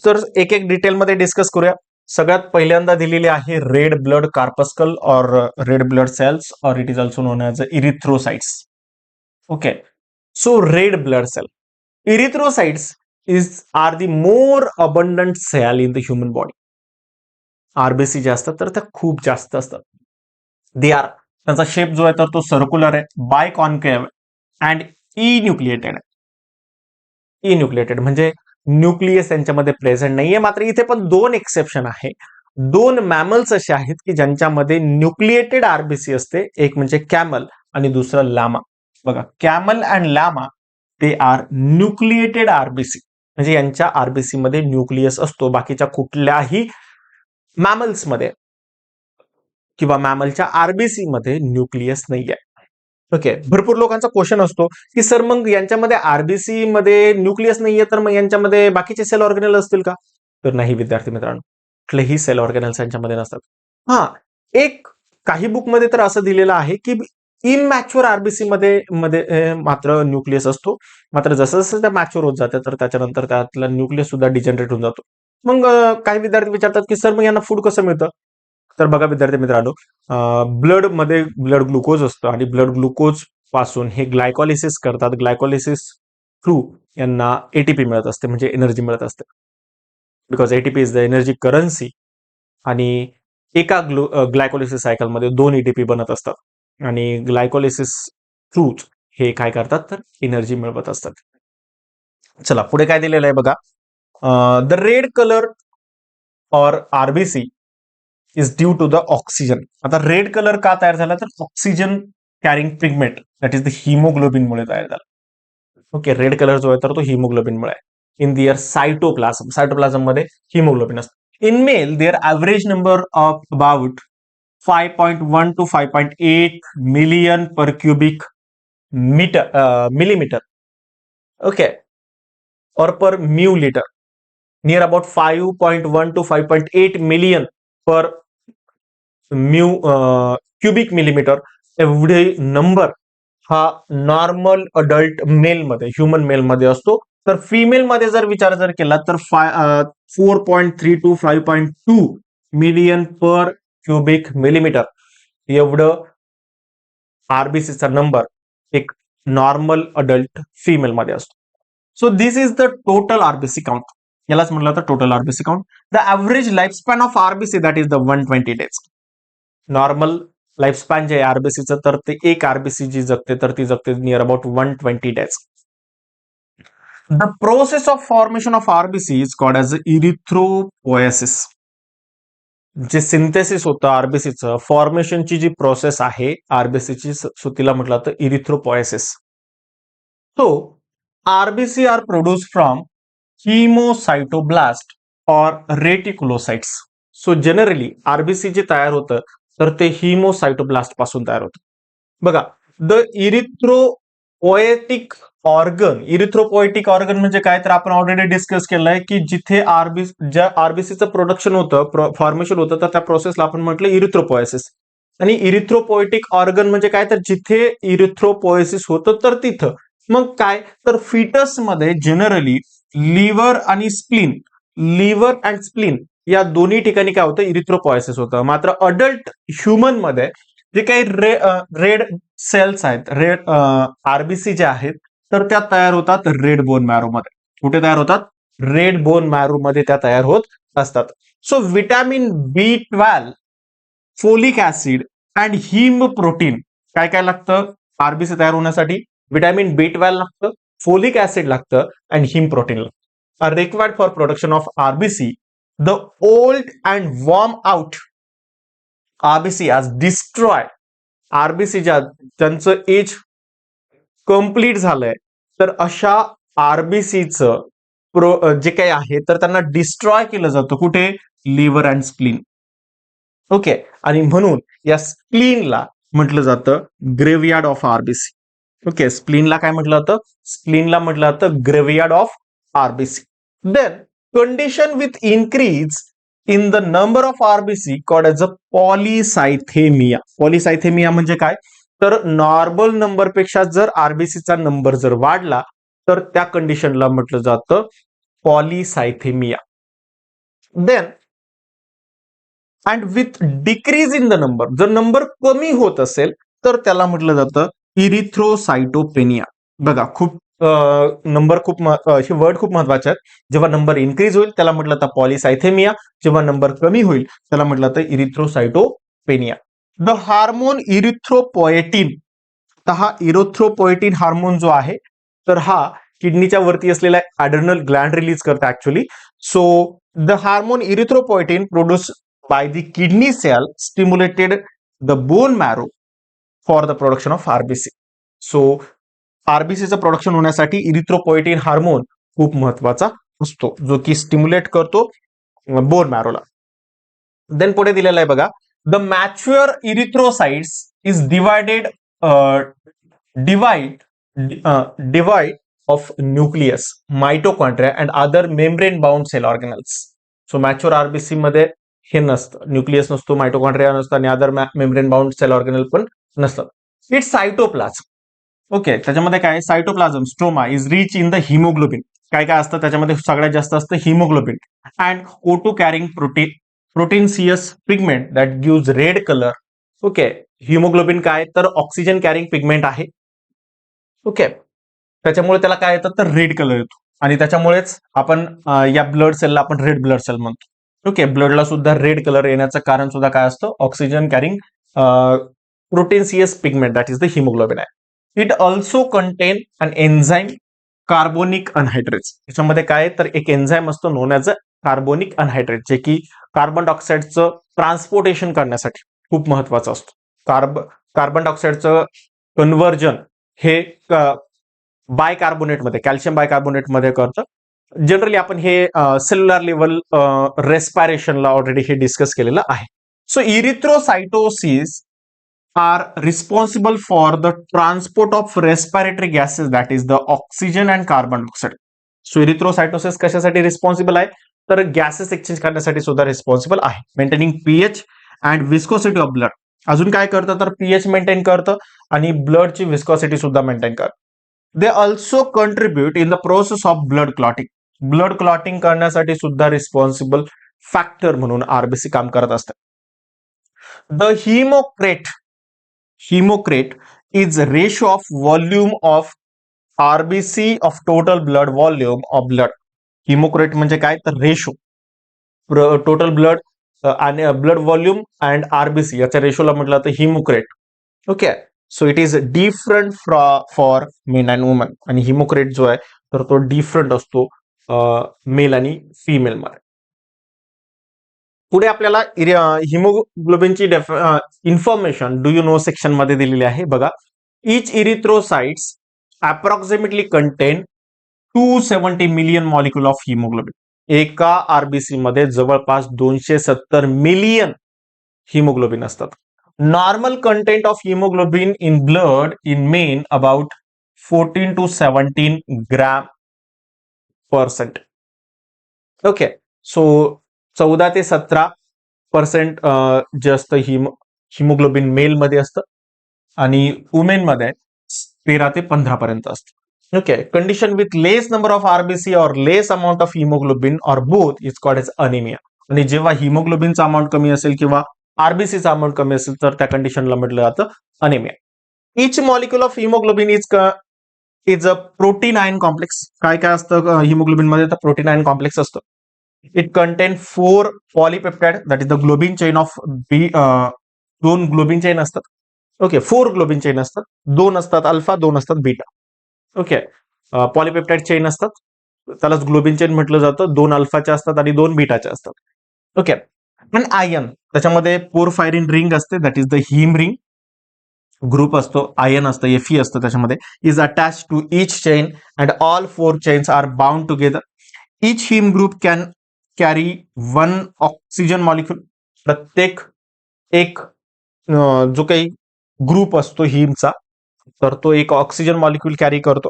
तर एक एक डिटेलमध्ये डिस्कस करूया. सगळ्यात पहिल्यांदा दिलेली आहे रेड ब्लड कार्पस्कल और रेड ब्लड सेल्स, और it is also known as erythrocytes. Okay. So red blood cell, erythrocytes are the more abundant cell in the human body. RBC जे असतात तर त्या खूप जास्त असतात. दे आर, त्यांचा शेप जो आहे तर तो सर्क्युलर आहे, biconcave and enucleated. Enucleated म्हणजे न्यूक्लियस त्यांच्यामध्ये प्रेझेंट नाहीये. मात्र इथे पण 2 एक्सेप्शन आहे. 2 मॅमल्स असे आहेत की ज्यांच्यामध्ये न्यूक्लिएटेड आरबीसी असते. एक म्हणजे कॅमल आणि दुसरं लामा. बघा, कॅमल अँड लामा ते आर न्यूक्लिएटेड आरबीसी, म्हणजे यांच्या आरबीसी मध्ये न्यूक्लियस असतो. बाकीच्या कुठल्याही मॅमल्स मध्ये किंवा मॅमलच्या आरबीसी मध्ये न्यूक्लियस नाहीये. ओके. भरपूर लोकांचा क्वेश्चन असतो की सर मग यांच्यामध्ये आरबीसी मध्ये न्यूक्लियस नाहीये तर मग यांच्यामध्ये बाकीचे सेल ऑर्गेनल असतील का? तर नाही विद्यार्थी मित्रांनो, कुठलेही सेल ऑर्गेनल्स यांच्यामध्ये नसतात. हा, एक काही बुक मध्ये तर असं दिलेलं आहे की इमॅच्युअर आरबीसी मध्ये मध्ये मात्र न्यूक्लियस असतो. मात्र जसं जसं त्या मॅच्युअर होत जाते तर त्याच्यानंतर त्यातला न्यूक्लियस सुद्धा डिजनरेट होऊन जातो. मग काही विद्यार्थी विचारतात की सर मग यांना फूड कसं मिळतं? तर बघा विद्यार्थी मित्रांनो, ब्लड मध्ये ब्लड ग्लुकोज असतं आणि ब्लड ग्लुकोज पासून हे ग्लायकॉलिसिस करतात. ग्लायकॉलिसिस थ्रू यांना एटीपी मिळत असते, म्हणजे एनर्जी मिळत असते. Because ATP is the energy currency. आणि एका ग्लायकोलिसिस सायकलमध्ये 2 एटीपी बनत असतात आणि ग्लायकोलिसिस थ्रूच हे काय करतात तर एनर्जी मिळवत असतात. चला पुढे काय दिलेलं आहे बघा. द रेड कलर और RBC is due to the oxygen. आता रेड कलर का तयार झाला तर oxygen carrying pigment, that is the हिमोग्लोबिनमुळे तयार झाला. ओके. रेड कलर जो आहे तर तो हिमोग्लोबिनमुळे आहे. इन दिअर सायटोप्लाझम, सायटोप्लाझम मध्ये हिमोग्लोबिन असतं. In male, their average number of about 5.1 to 5.8 million per cubic millimeter. Okay, or per mu liter. Near about 5.1 to 5.8 million per mu cubic millimeter. एवढे number हा normal adult mail मध्ये, human mail मध्ये असतो. तर female मध्ये जर विचार जर केला तर 4.3 to 5.2 million per cubic millimetre एवढं आरबीसीचा नंबर एक नॉर्मल अडल्ट फिमेल मध्ये असतो. So this is the total RBC count. यालाच म्हटलं तर total RBC count. The average life span of RBC that is the 120 days. Normal life span जे आहे आरबीसीचं, तर ते एक आरबीसी जी जगते तर ती जगते near about 120 days. The process of formation of RBC is called as erythropoiesis. जे सिंथेसिस होतं आरबीसीचं, फॉर्मेशनची जी प्रोसेस आहे आरबीसीची, सो तिला म्हटलं तर erythropoiesis. So RBC are produce from haemocytoblast और रेटिकुलोसाइट्स. सो जनरली आरबीसी जे तयार होतं तर ते हिमोसाइटोब्लास्ट पासून तयार होतं. बघा, द इरिथ्रोपोएटिक ऑर्गन. इरिथ्रोपोएटिक ऑर्गन म्हणजे काय, तर आपण ऑलरेडी डिस्कस केलंय की जिथे ज्या आरबीसीचं प्रोडक्शन होतं, फॉर्मेशन होतं, तर त्या प्रोसेसला आपण म्हटलं इरिथ्रोपोएसिस. आणि इरिथ्रोपोएटिक ऑर्गन म्हणजे काय, तर जिथे इरिथ्रोपोएसिस होतं तर तिथं. मग काय, तर फिटस मध्ये जनरली लिव्हर आणि स्प्लीन, लिव्हर अँड स्प्लीन या दोन्ही ठिकाणी काय होतं, इरिथ्रोपोएसिस होतं. मात्र अडल्ट ह्युमन मध्ये जे काही रेड सेल्स आहेत, रेड आरबीसी जे आहेत, तर त्या तयार होतात रेड बोन मॅरो मध्ये. कुठे तयार होतात, रेड बोन मॅरो मध्ये त्या तयार होत असतात. So vitamin B12, folic acid and haem protein, काय काय लागतं आरबीसी तयार होण्यासाठी, विटॅमिन B12 लागतं, फोलिक ऍसिड लागतं अँड हिम प्रोटीन लागतं. Are required for production of RBC. The old and worn out RBC are destroy. RBC ज्यांचं age complete झालंय, तर अशा आरबीसीचं जे काही आहे तर त्यांना डिस्ट्रॉय केलं जातं. कुठे, लिव्हर अँड स्प्लीन. ओके, आणि म्हणून या स्प्लीनला म्हटलं जातं ग्रेव्हयार्ड ऑफ आरबीसी. ओके, स्प्लीनला काय म्हटलं जातं, स्प्लीनला म्हटलं जातं graveyard of RBC. Then condition with increase in the number of RBC called as a polycythaemia. Polycythaemia म्हणजे काय, तर नॉर्मल नंबर पेक्षा जर आरबीसीचा नंबर जर वाढला तर त्या कंडिशनला म्हटलं जातं polycythaemia. Then and with decrease in the number, जर नंबर कमी होत असेल तर त्याला म्हटलं जातं इरिथ्रोसाइटोपेनिया. बघा, खूप नंबर खूप हे वर्ड खूप महत्वाचे आहेत. जेव्हा नंबर इन्क्रीज होईल त्याला म्हटलं तर पॉलिसायथेमिया, जेव्हा नंबर कमी होईल त्याला म्हटलं तर इरिथ्रोसाइटोपेनिया. The hormone erythropoietin. तर हा इरिथ्रोपोएटिन हार्मोन जो आहे तर हा किडनीच्या वरती असलेला ॲड्रेनल ग्लँड रिलीज करतो actually. So the hormone erythropoietin produce by the kidney cell stimulated the bone marrow for the production of RBC. So आरबीसीचं प्रोडक्शन होण्यासाठी इरिथ्रोपोएटिन हार्मोन खूप महत्वाचा असतो, जो की स्टिम्युलेट करतो बोन मॅरोला. देन पुढे दिलेलं आहे बघा, the mature erythrocytes is devoid of nucleus, mitochondria and other membrane bound cell organelles. So mature RBC मध्ये हे नसतं, न्यूक्लियस नसतो, माइटोकॉन्ड्रिया नसतं आणि other membrane bound cell organelle पण नसतं. It's cytoplasm. ओके, त्याच्यामध्ये काय, cytoplasm stroma is rich in the haemoglobin. काय काय असतं त्याच्यामध्ये, सगळ्यात जास्त असतं haemoglobin and O2 carrying proteinaceous pigment that gives red colour. Okay, haemoglobin काय, तर ऑक्सिजन कॅरिंग पिगमेंट आहे. ओके, त्याच्यामुळे त्याला काय येतं तर रेड कलर येतो आणि त्याच्यामुळेच आपण या ब्लड सेलला आपण रेड ब्लड सेल म्हणतो. ओके, ब्लडला सुद्धा रेड कलर येण्याचं कारण सुद्धा काय असतं, oxygen carrying proteinaceous pigment that is the haemoglobin आहे. It also contain an enzyme carbonic anhydrates. याच्यामध्ये काय, तर एक एन्झाईम असतो known as a carbonic anhydrate, जे की कार्बन डायऑक्साईडचं ट्रान्सपोर्टेशन करण्यासाठी खूप महत्वाचं असतं. कार्बन डायऑक्साईडचं कन्व्हर्जन हे बायकार्बोनेटमध्ये, कॅल्शियम बायकार्बोनेटमध्ये करतं. जनरली आपण हे सेल्युलर लेवल रेस्पायरेशनला ऑलरेडी हे डिस्कस केलेलं आहे. So erythrocytosis are responsible for the transport of respiratory gases, that is the oxygen and carbon dioxide. So erythrocytosis कशासाठी रिस्पॉन्सिबल आहे, तर गॅसेस एक्सचेंज करण्यासाठी सुद्धा रिस्पॉन्सिबल आहे. Maintaining pH and viscosity of blood. अजून काय करतं तर पीएच मेंटेन करतं आणि ब्लडची विस्कॉसिटी सुद्धा मेंटेन करतं. They also contribute in the process of blood clotting. Blood clotting करण्यासाठी सुद्धा रिस्पॉन्सिबल फॅक्टर म्हणून आरबीसी काम करत असते. The hemocrite is ratio of volume of RBC of total blood volume of blood. Haematocrit म्हणजे काय तर रेशो टोटल ब्लड आणि ब्लड व्हॉल्यूम अँड आरबीसी याच्या रेशोला म्हटलं तर haematocrit. Okay, so it is different for men and woman. आणि haematocrit जो आहे तर तो डिफरंट असतो मेल आणि फिमेल मध्ये. पुढे आपल्याला हिमोग्लोबिनची information do you know section मध्ये दिलेली आहे बघा. Each erythrocytes approximately contain 270 million molecule of haemoglobin. एका आरबीसी मध्ये जवळपास 270 मिलियन हिमोग्लोबिन असतात. Normal content of haemoglobin in blood in men about 14 to 17 gram%. Okay, so 14 ते 17% जे असतं हिमोग्लोबिन मेल मध्ये असतं आणि वुमेन मध्ये 13 ते 15 पर्यंत असतं. ओके, condition with less number of RBC और लेस अमाउंट ऑफ हिमोग्लोबिन और both is called as anaemia. आणि जेव्हा हिमोग्लोबिनचा अमाउंट कमी असेल किंवा आरबीसीचा अमाउंट कमी असेल तर त्या कंडिशनला म्हटलं जातं anaemia. Each molecule of haemoglobin is a protein iron complex. काय काय असतं हिमोग्लोबिन मध्ये तर प्रोटीन आयन कॉम्प्लेक्स असतं. It contain 4 polypeptide that is the globin chain of B. 2 globin chain असतात. ओके, 4 ग्लोबिन चेन असतात. 2 असतात अल्फा, 2 असतात बीटा. ओके, पॉलीपेप्टाइड चेन असतात, त्यालाच ग्लोबिन चेन म्हटलं जातं. 2 अल्फाच्या असतात आणि 2 बीटाच्या असतात. ओके, पण आयन त्याच्यामध्ये पोरफायरिन रिंग असते that is the haem ring. Group असतो, आयन असतं, एफई असतं त्याच्यामध्ये. Is attach to each chain and all 4 chains are bound together. Each haem group can carry 1 oxygen molecule. प्रत्येक एक जो काही ग्रुप असतो हिमचा तर तो एक ऑक्सिजन मॉलिक्यूल कॅरी करतो.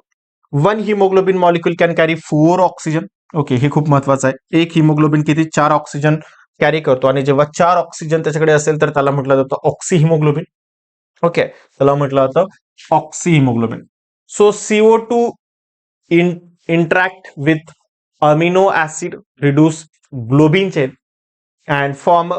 1 haemoglobin molecule can carry 4 oxygen. Okay, हे खूप महत्वाचं आहे. एक हिमोग्लोबिन किती 4 ऑक्सिजन कॅरी करतो आणि जेव्हा 4 ऑक्सिजन त्याच्याकडे असेल तर त्याला म्हटलं जातं ऑक्सी हिमोग्लोबिन. ओके, त्याला म्हटलं जातं oxy haemoglobin. So CO2 interact with amino acid, reduce globin chain and form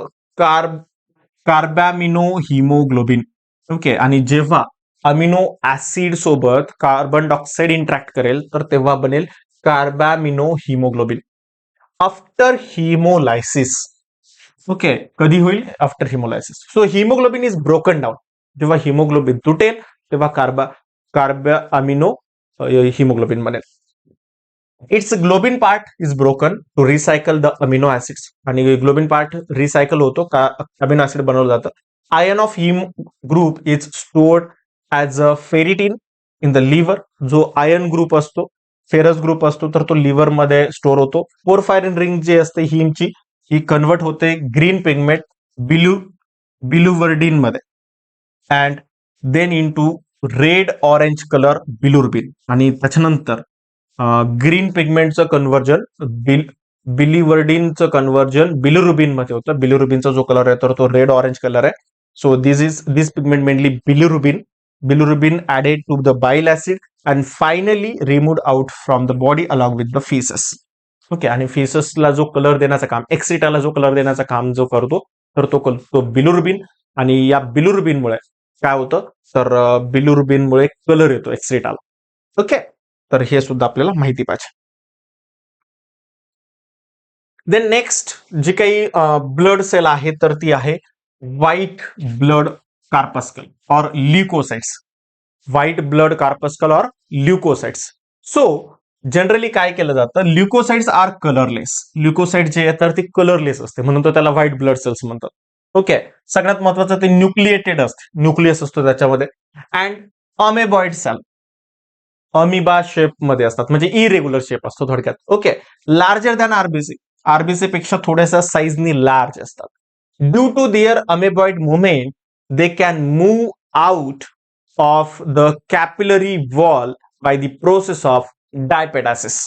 carbaminohaemoglobin. Okay, आणि जेव्हा अमिनो ऍसिड सोबत कार्बन डायऑक्साइड इंटरॅक्ट करेल तर तेव्हा बनेल कार्बॅमिनोहिमोग्लोबिन. आफ्टर हिमोलायसिस. ओके, कधी होईल after haemolysis. So haemoglobin is broken down. जेव्हा हिमोग्लोबिन तुटेल तेव्हा कार्बॅमिनो हिमोग्लोबिन बनेल. It's globin part is broken to recycle the amino acids. आणि ग्लोबिन पार्ट रिसायकल होतो का अमिनो ऍसिड बनवलं जातं. Iron of haem group is stored as a ferritin in the liver. जो आयन ग्रुप असतो, ferrous group असतो तर तो लिव्हर मध्ये स्टोर होतो. पोरफायरिन रिंग जी असते हिमची ही कन्वर्ट होते ग्रीन पिगमेंट बिलुवर्डिन मध्ये and then into red orange colour bilirubin. आणि त्याच्यानंतर ग्रीन पिगमेंटचं कन्व्हर्जन बिलिवर्डिनचं कन्व्हर्जन बिलिरुबिन मध्ये होतं. बिलिरुबिनचा जो कलर आहे तर तो रेड ऑरेंज कलर आहे. So this pigment mainly bilirubin added to the bile acid and finally removed out from the body along with the faeces. Okay, आणि फिससला जो कलर देण्याचं काम, एक्सिटाला जो कलर देण्याचं काम जो करतो तर तो बिलिरुबिन. आणि या बिलिरुबिनमुळे काय होतं तर बिलिरुबिनमुळे कलर येतो एक्सिटाला. ओके, तर हे सुद्धा आपल्याला माहिती पाहिजे. देन नेक्स्ट जी काही ब्लड सेल आहे तर ती आहे व्हाईट ब्लड कार्पस्कल और ल्युकोसाइट्स. व्हाईट ब्लड कार्पस्कल और ल्युकोसाइट्स. सो जनरली काय केलं जातं, ल्युकोसाइट्स आर कलरलेस. ल्युकोसाइट जे आहे तर ती कलरलेस असते म्हणून तो त्याला व्हाईट ब्लड सेल्स म्हणतात. ओके, सगळ्यात महत्वाचं ते न्यूक्लिएटेड असते, न्यूक्लियस असतो त्याच्यामध्ये. And amoeboid cell amoeba shape मध्ये असतात म्हणजे इरेग्युलर शेप असतो थोडक्यात. Okay, larger than RBC. RBC पेक्षा थोड्याशा साईजनी लार्ज असतात. Due to their amoeboid movement they can move out of the capillary wall by the process of diapedesis.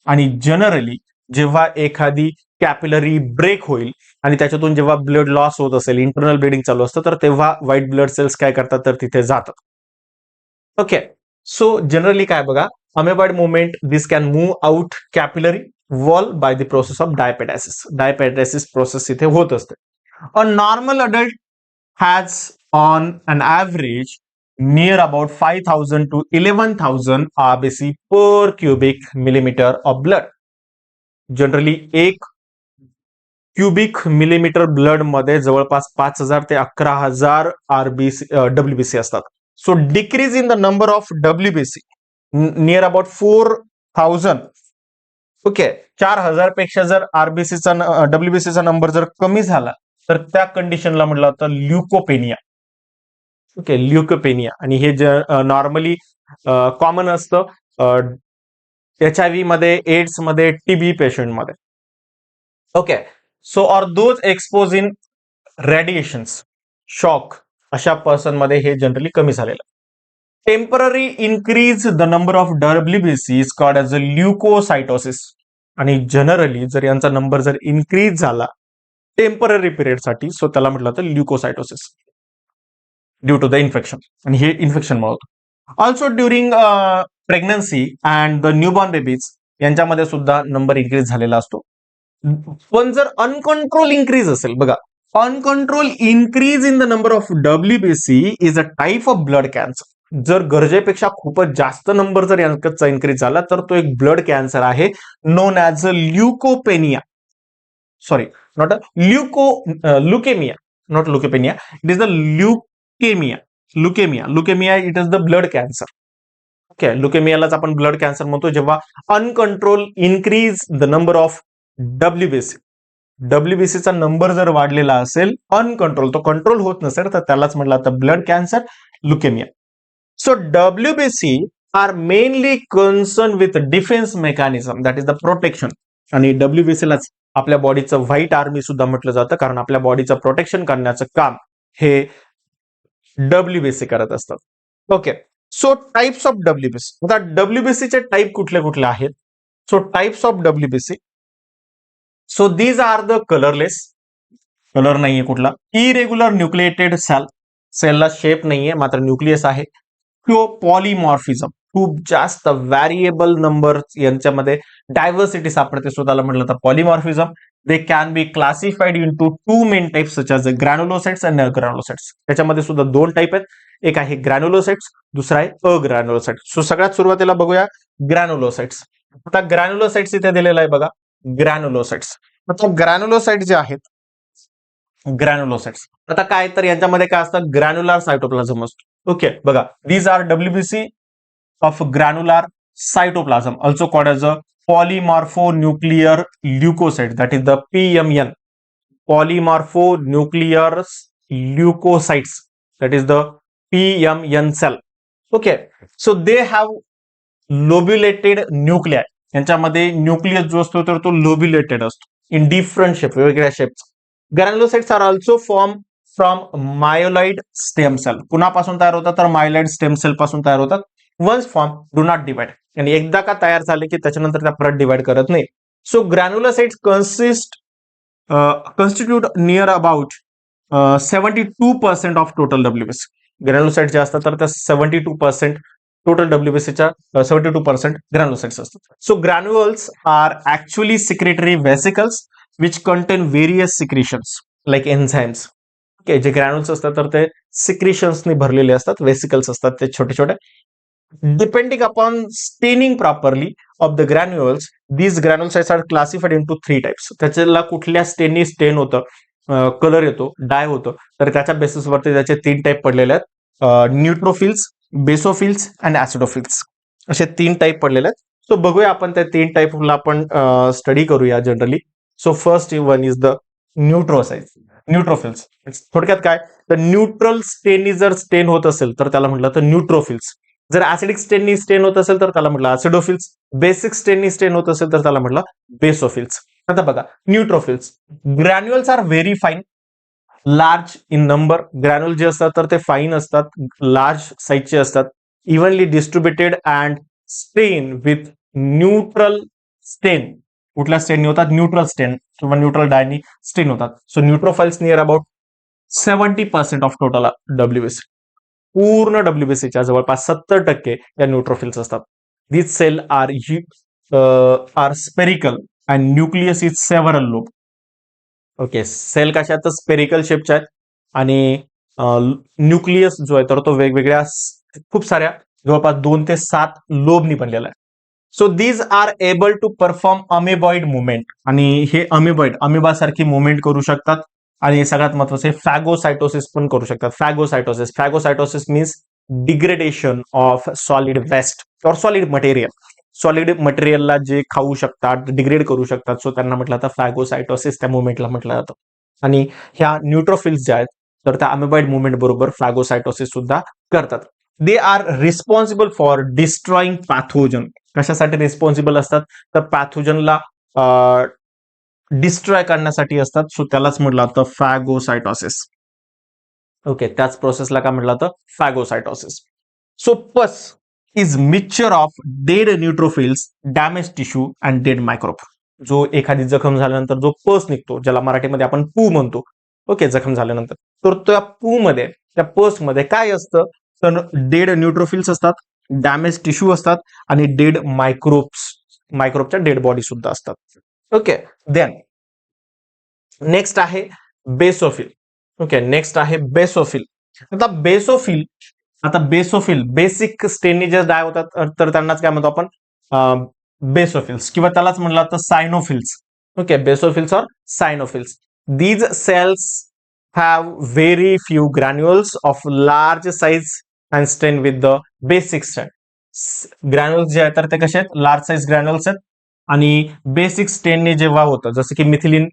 आणि जनरली जेव्हा एखादी कॅपिलरी ब्रेक होईल आणि त्याच्यातून जेव्हा ब्लड लॉस होत असेल, इंटरनल ब्लिडिंग चालू असतं, तर तेव्हा व्हाईट ब्लड सेल्स काय करतात, तर तिथे जातात. ओके, सो जनरली काय बघा, amoeboid movement this can move out capillary wall by the process of diapedesis. Diapedesis process इथे होत असते. A normal adult has on an average near about 5,000 to 11,000 RBC per cubic millimeter of blood. Generally एक cubic millimetre blood मध्ये जवळपास 5,000 ते 11,000 RBC WBC असतात. So decrease in the number of WBC near about 4,000. Okay, 4,000 पेक्षा जर आरबीसीचा डब्ल्यूबीसीचा number जर कमी झाला तर त्या कंडिशनला म्हटलं जातं ल्युकोपेनिया. Okay, leukopenia. आणि हे नॉर्मली कॉमन असतं HIV मध्ये, एड्स मध्ये, टीबी पेशंट मध्ये. Okay, so or those expose in radiations, shock, अशा पर्सन मध्ये हे जनरली कमी झालेलं. Temporary increase the number of WBC is called as a leukocytosis. आणि जनरली जर यांचा नंबर जर इन्क्रीज झाला टेम्पररी पिरियड साठी, सो त्याला म्हटलं तर ल्युकोसायटोसिस ड्यू टू द इन्फेक्शन. आणि हे इन्फेक्शनमुळे होतं. Also during pregnancy and the newborn babies यांच्यामध्ये सुद्धा नंबर इन्क्रीज झालेला असतो. पण जर अनकंट्रोल इन्क्रीज असेल, बघा, uncontrol increase in the number of WBC is a type of blood cancer. जर गरजेपेक्षा खूपच जास्त नंबर जर यांचा इन्क्रीज झाला तर तो एक ब्लड कॅन्सर आहे, known as a leukopenia. Sorry, not a leukaemia, not leukopenia, it is the leukaemia. Leukaemia it is the blood cancer. Okay, ल्युकेमियालाच आपण ब्लड कॅन्सर म्हणतो जेव्हा uncontrol increase the number of WBC. डब्ल्यूबीसीचा number जर वाढलेला असेल, uncontrol, तो control होत नसेल, तर त्यालाच म्हटलं जातं blood cancer, leukaemia. So WBC are mainly concern with defence mechanism, that is the protection. आणि डब्ल्यूबीसीलाच आपल्या बॉडीचं व्हाईट आर्मी सुद्धा म्हटलं जातं, कारण आपल्या बॉडीचं प्रोटेक्शन करण्याचं काम हे डब्ल्यूबीसी करत असतात. Okay, so types of WBC. आता डब्ल्यूबीसीचे टाइप कुठले कुठले आहेत? So types of WBC, so these are the colourless, colour नाहीये कुठला. इरेग्युलर न्यूक्लिएटेड सेल, सेलला शेप नाहीये मात्र न्यूक्लियस आहे. पॉलिमॉर्फिझम, खूप जास्त व्हॅरिएबल नंबर यांच्यामध्ये डायव्हर्सिटी सापडते, सो त्याला म्हटलं तर polymorphism. They can be classified into two main types such as granulocytes and agranulocytes. त्याच्यामध्ये सुद्धा दोन टाइप आहेत, एक आहे ग्रॅन्युलोसाइट्स, दुसरा आहे अग्रॅन्युलोसाइट्स. सो सगळ्यात सुरुवातीला बघूया ग्रॅन्युलोसाइट्स. आता ग्रॅन्युलोसाइट्स इथे दिलेला आहे बघा, ग्रॅन्युलोसाइट्स. आता ग्रॅन्युलोसाइट जे आहेत, ग्रॅन्युलोसाइट्स, आता काय तर यांच्यामध्ये काय असतं, ग्रॅन्युलर सायटोप्लाझम असतो. ओके, बघा, these are WBC of granular cytoplasm, also called as a polymorphonuclear leukocyte, that is the PMN, polymorphonuclear leukocytes, that is the PMN cell. Okay, so they have lobulated nuclei. यांच्यामध्ये nucleus जो असतो तर तो lobulated असतो in different shape, वेगवेगळ्या shapes. Granulocytes are also form from myeloid stem cell. कुणापासून तयार होतात, तर मायोलाइड स्टेम सेल पासून तयार होतात. Once form do not divide, आणि एकदा का तयार झाले की त्याच्यानंतर त्या परत डिवाइड करत नाही. So granulocytes constitute near about 72% of total WBC. Granulocyte जे असतात तर त्या 72% टोटल डब्ल्यूबीसीच्या 72% ग्रॅन्युलोसाइट्स असतात. So granules are actually secretory vesicles which contain various secretions like enzymes. Okay, जे ग्रॅन्युल्स असतात तर ते सिक्रिशन्सनी भरलेले असतात, व्हेसिकल्स असतात ते छोटे छोटे. Depending upon staining properly of the granules, these granules are classified into 3 types. त्याच्याला कुठल्या स्टेननी स्टेन होतं, कलर येतो, डाय होतं, तर त्याच्या बेसिसवरती त्याचे 3 टाईप पडलेले आहेत. न्यूट्रोफिल्स, बेसोफिल्स अँड ऍसिडोफिल्स, असे 3 टाईप पडलेले आहेत. सो बघूया आपण त्या 3 टाईपला आपण स्टडी करूया generally. So first one is the neutrophils. थोडक्यात काय, तर न्यूट्रल स्टेननी जर स्टेन होत असेल तर त्याला म्हटलं तर न्यूट्रोफिल्स. जर ऍसिडिक स्टेननी स्टेन होत असेल तर त्याला म्हटलं ऍसिडोफिल्स. बेसिक स्टेननी स्टेन होत असेल तर त्याला म्हटलं बेसोफिल्स. आता बघा, neutrophils, granules are very fine, large in number. Granule जे असतात तर ते फाईन असतात, लार्ज साईजचे असतात, evenly distributed and stain with neutral stain. कुठल्या स्टेननी होतात? न्यूट्रल स्टेन किंवा न्यूट्रल डायनी स्टेन होतात. So neutrophils near about 70% of total WBC. पूर्ण डब्ल्यूबीसीच्या जवळपास 70% या न्यूट्रोफिल्स असतात. This cell are spherical and nucleus is several lobe. Okay, cell कशात? स्पेरिकल शेपच्या आहेत आणि न्यूक्लियस जो आहे तर तो वेगवेगळ्या खूप साऱ्या जवळपास 2 ते 7 लोबनी बनलेला आहे. So these are able to perform amoeboid movement, आणि हे अमेबॉइड अमेबा सारखी मुवमेंट करू शकतात. आणि सगळ्यात महत्वाचे फॅगोसायटोसिस पण करू शकतात. Phagocytosis means degradation of solid waste और सॉलिड मटेरियल. सॉलिड मटेरियलला जे खाऊ शकतात, डिग्रेड करू शकतात, सो त्यांना म्हटलं जातं फॅगोसायटोसिस, त्या मुवमेंटला म्हटलं जातं. आणि ह्या न्यूट्रोफिल्स ज्या आहेत तर त्या अमेबॉइड मुवमेंट बरोबर फॅगोसायटोसिस सुद्धा करतात. They are responsible for destroying pathogen. कशासाठी रिस्पॉन्सिबल असतात? तर पॅथोजनला डिस्ट्रॉय करण्यासाठी असतात. सो त्यालाच म्हटलं जातं फॅगोसायटोसिस. ओके, त्याच प्रोसेसला काय म्हटलं जातं? फॅगोसायटोसिस. सो पस is mixture of dead neutrophils, damage tissue and dead microbe. जो एखादी जखम झाल्यानंतर जो पस निघतो, ज्याला मराठीमध्ये आपण पू म्हणतो, ओके, जखम झाल्यानंतर, तर त्या पू मध्ये, त्या पस मध्ये काय असतं? तर डेड न्यूट्रोफिल्स असतात, डॅमेज टिश्यू असतात आणि डेड मायक्रोबच्या डेड बॉडी सुद्धा असतात. ओके, देन नेक्स्ट आहे बेसोफिल. ओके, नेक्स्ट आहे बेसोफिल. आता बेसोफिल बेसिक स्टेननी जे डाय होतात तर त्यांनाच काय म्हणतो आपण? बेसोफिल्स, किंवा त्यालाच म्हणलं जातं सायनोफिल्स. ओके, बेसोफिल्स और eosinophils. These cells have very few granules of large size and stain with the basic stain. Granules जे आहेत तर ते कसे आहेत? लार्ज साईज ग्रॅन्युल्स आहेत. आणि बेसिक स्टेनने जेव्हा होतं, जसं की मिथिलिन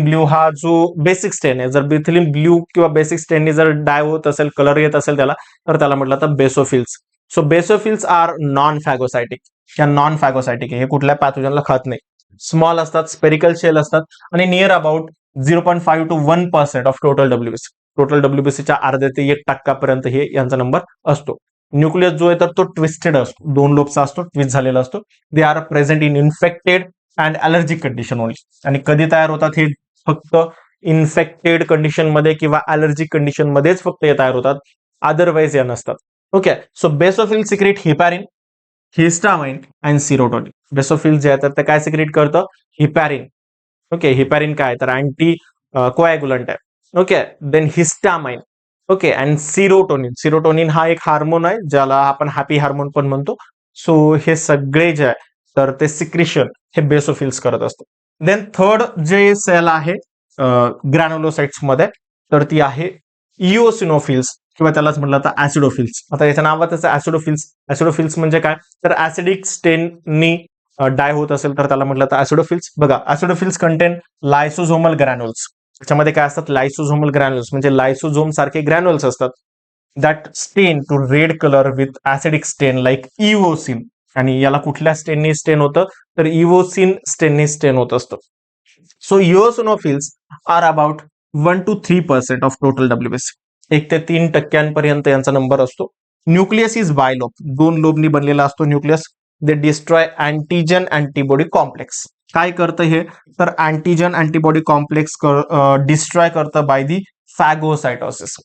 ब्ल्यू हा जो बेसिक स्टेन आहे, जर मिथिलिन ब्ल्यू किंवा बेसिक स्टेनने जर डाय होत असेल, कलर येत असेल त्याला, तर त्याला म्हटलं तर basophils. So basophils are non phagocytic. या नॉन फॅगोसायटिक आहे, हे कुठल्या पॅथोजनला खात नाही. स्मॉल असतात, स्पेरिकल शेल असतात आणि near about 0.5 to 1% of total WBC. Total डब्ल्यूबीसीच्या अर्ध्या ते 1% हे यांचा नंबर असतो. न्यूक्लियस जो आहे तर तो ट्विस्टेड असतो, 2 लोबचा असतो, ट्विस्ट झालेला असतो. They R present in infected and allergic condition only. आणि कधी तयार होतात? हे फक्त इन्फेक्टेड कंडिशन मध्ये किंवा अलर्जिक कंडिशन मध्येच फक्त हे तयार होतात, अदरवाईज या नसतात. Okay, so basophil secrete heparin, histamine and serotonin. Basophil जे आहे तर ते काय सिक्रेट करतं? हिपॅरिन. ओके, हिपॅरिन काय? तर अँटी कोॲग्युलंट आहे. Okay, then histamine. Okay, and serotonin. Serotonin हा एक हार्मोन आहे, ज्याला आपण हॅपी हार्मोन पण म्हणतो. सो हे सगळे जे आहे तर ते सिक्रेशन हे बेसोफिल्स करत असतात. देन थर्ड जे सेल आहे ग्रॅन्युलोसाइट्स मध्ये, तर ती आहे इओसिनोफिल्स, किंवा त्यालाच म्हटलं तर ऍसिडोफिल्स. आता याच्या नावातच ऍसिडोफिल्स. ऍसिडोफिल्स म्हणजे काय? तर ऍसिडिक स्टेननी डाय होत असेल तर त्याला म्हटलं तर ऍसिडोफिल्स. बघा, ऍसिडोफिल्स कंटेन लायसोझोमल ग्रॅन्युल्स. त्याच्यामध्ये काय असतात? लायसोझोमल ग्रॅन्युल्स, म्हणजे लायसोझोम सारखे ग्रॅन्युल्स असतात. That stain to red colour with acidic stain like eosin. आणि याला कुठल्या स्टेननी स्टेन होतं? तर इओसिन स्टेननी स्टेन होत असतं. So eosinophils are about 1 to 3% of total WBC. 1 ते 3% यांचा नंबर असतो. न्यूक्लियस इज बायलोब, 2 लोबनी बनलेला असतो nucleus. They destroy antigen antibody complex. काय करतं हे? तर अँटीजन अँटीबॉडी कॉम्प्लेक्स डिस्ट्रॉय करतं by the phagocytosis.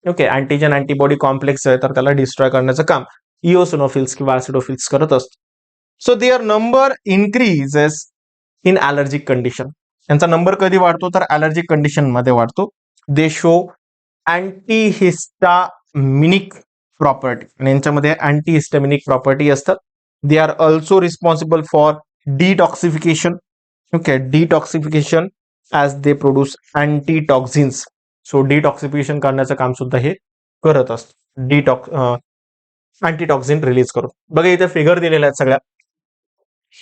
Okay, antigen antibody complex आहे तर त्याला डिस्ट्रॉय करण्याचं काम इओसिनोफिल्स किंवा ऍसिडोफिल्स करत असतो. So their number increases in allergic condition. यांचा नंबर कधी वाढतो? तर ॲलर्जिक कंडिशन मध्ये वाढतो. दे शो अँटीहिस्टामिनिक प्रॉपर्टी, आणि यांच्यामध्ये अँटीहिस्टामिनिक प्रॉपर्टी असतात. They are also responsible for detoxification. Okay, detoxification as they produce antitoxins. So detoxification करण्याचं काम सुद्धा हे करत असतं, अँटीटॉक्झिन रिलीज करून. बघा इथे फिगर दिलेल्या आहेत सगळ्या.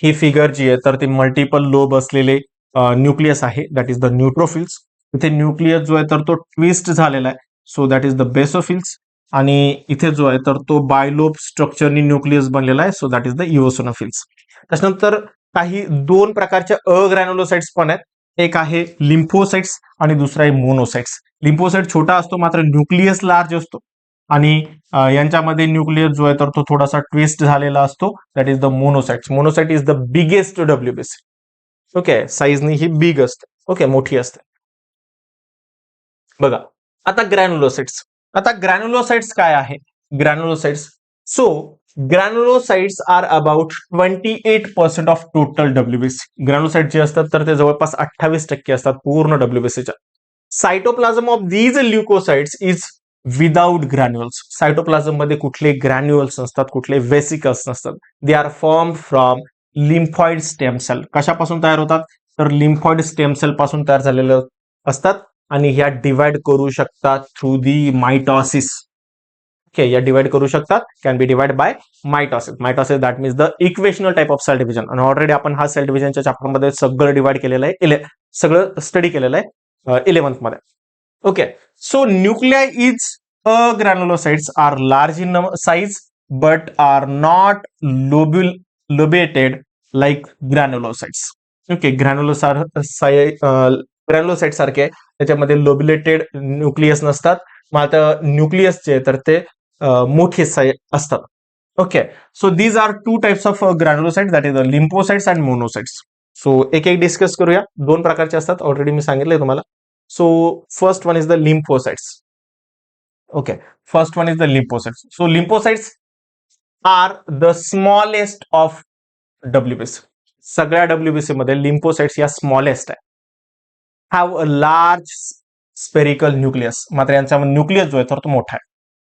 ही फिगर जी आहे तर ती मल्टिपल लोब असलेले न्यूक्लियस आहे, दॅट इज द न्यूट्रोफिल्स. इथे न्यूक्लियस जो आहे तर तो ट्विस्ट झालेला आहे, so that is the basophils. आणि इथे जो आहे तर तो बायलोब स्ट्रक्चरनी न्यूक्लियस बनलेला आहे, so that is the eosinophils. त्याच्यानंतर काही 2 प्रकारच्या अग्रॅन्युलोसाइट्स पण आहेत. एक आहे लिम्फोसाइट्स आणि दुसरा आहे मोनोसाइट्स. लिम्फोसाइट छोटा असतो, मात्र न्यूक्लियस लार्ज असतो. आणि यांच्यामध्ये न्यूक्लियस जो आहे तर तो थोडासा ट्विस्ट झालेला असतो. That is the monocytes. Monocyte is the biggest WBC. Okay, साईजनी ही बिग असते. ओके, मोठी असते. बघा आता ग्रॅन्युलोसाइट्स. आता ग्रॅन्युलोसाइट्स काय आहे? Granulocytes, so granulocytes are about 28% of total WBC. Granulocyte जे असतात तर ते जवळपास 28% असतात पूर्ण डब्ल्यूबीसीच्या. Cytoplasm of these leukocytes is without granules. Cytoplasm मध्ये कुठले ग्रॅन्युअल्स नसतात, कुठले वेसिकल्स नसतात. They are form from lymphoid stem cell. कशापासून तयार होतात? तर लिम्फॉइड स्टेम सेल पासून तयार झालेले असतात आणि ह्या डिवाइड करू शकतात थ्रू दी मायटॉसिस. ओके, या डिवाइड करू शकतात, can be divide by mitosis. Mitosis that means the equational type of cell division. आणि ऑलरेडी आपण हा सेल डिव्हिजनच्या चॅप्टरमध्ये सगळं डिवाइड केलेलं आहे, सगळं स्टडी केलेलं आहे 11th मध्ये. Okay, so nuclei is granulocytes are large in size but are not lobated like granulocytes. Okay, granulocyte सारखे त्याच्यामध्ये लोब्युलेटेड न्यूक्लियस नसतात. मात्र न्यूक्लियस जे तर ते मोठे असतात. Okay, so these are two types of granulocytes, that is the lymphocytes and monocytes. So एक एक डिस्कस करूया. दोन प्रकारचे असतात, ऑलरेडी मी सांगितलंय तुम्हाला. So first one is the lymphocytes. Okay, first one is the lymphocytes. So lymphocytes are the smallest of WBC. सगळ्या WBC मध्ये lymphocytes या स्मॉलेस्ट आहे. Have a large spherical nucleus. मात्र यांचा न्यूक्लियस जो आहे तर तो मोठा आहे.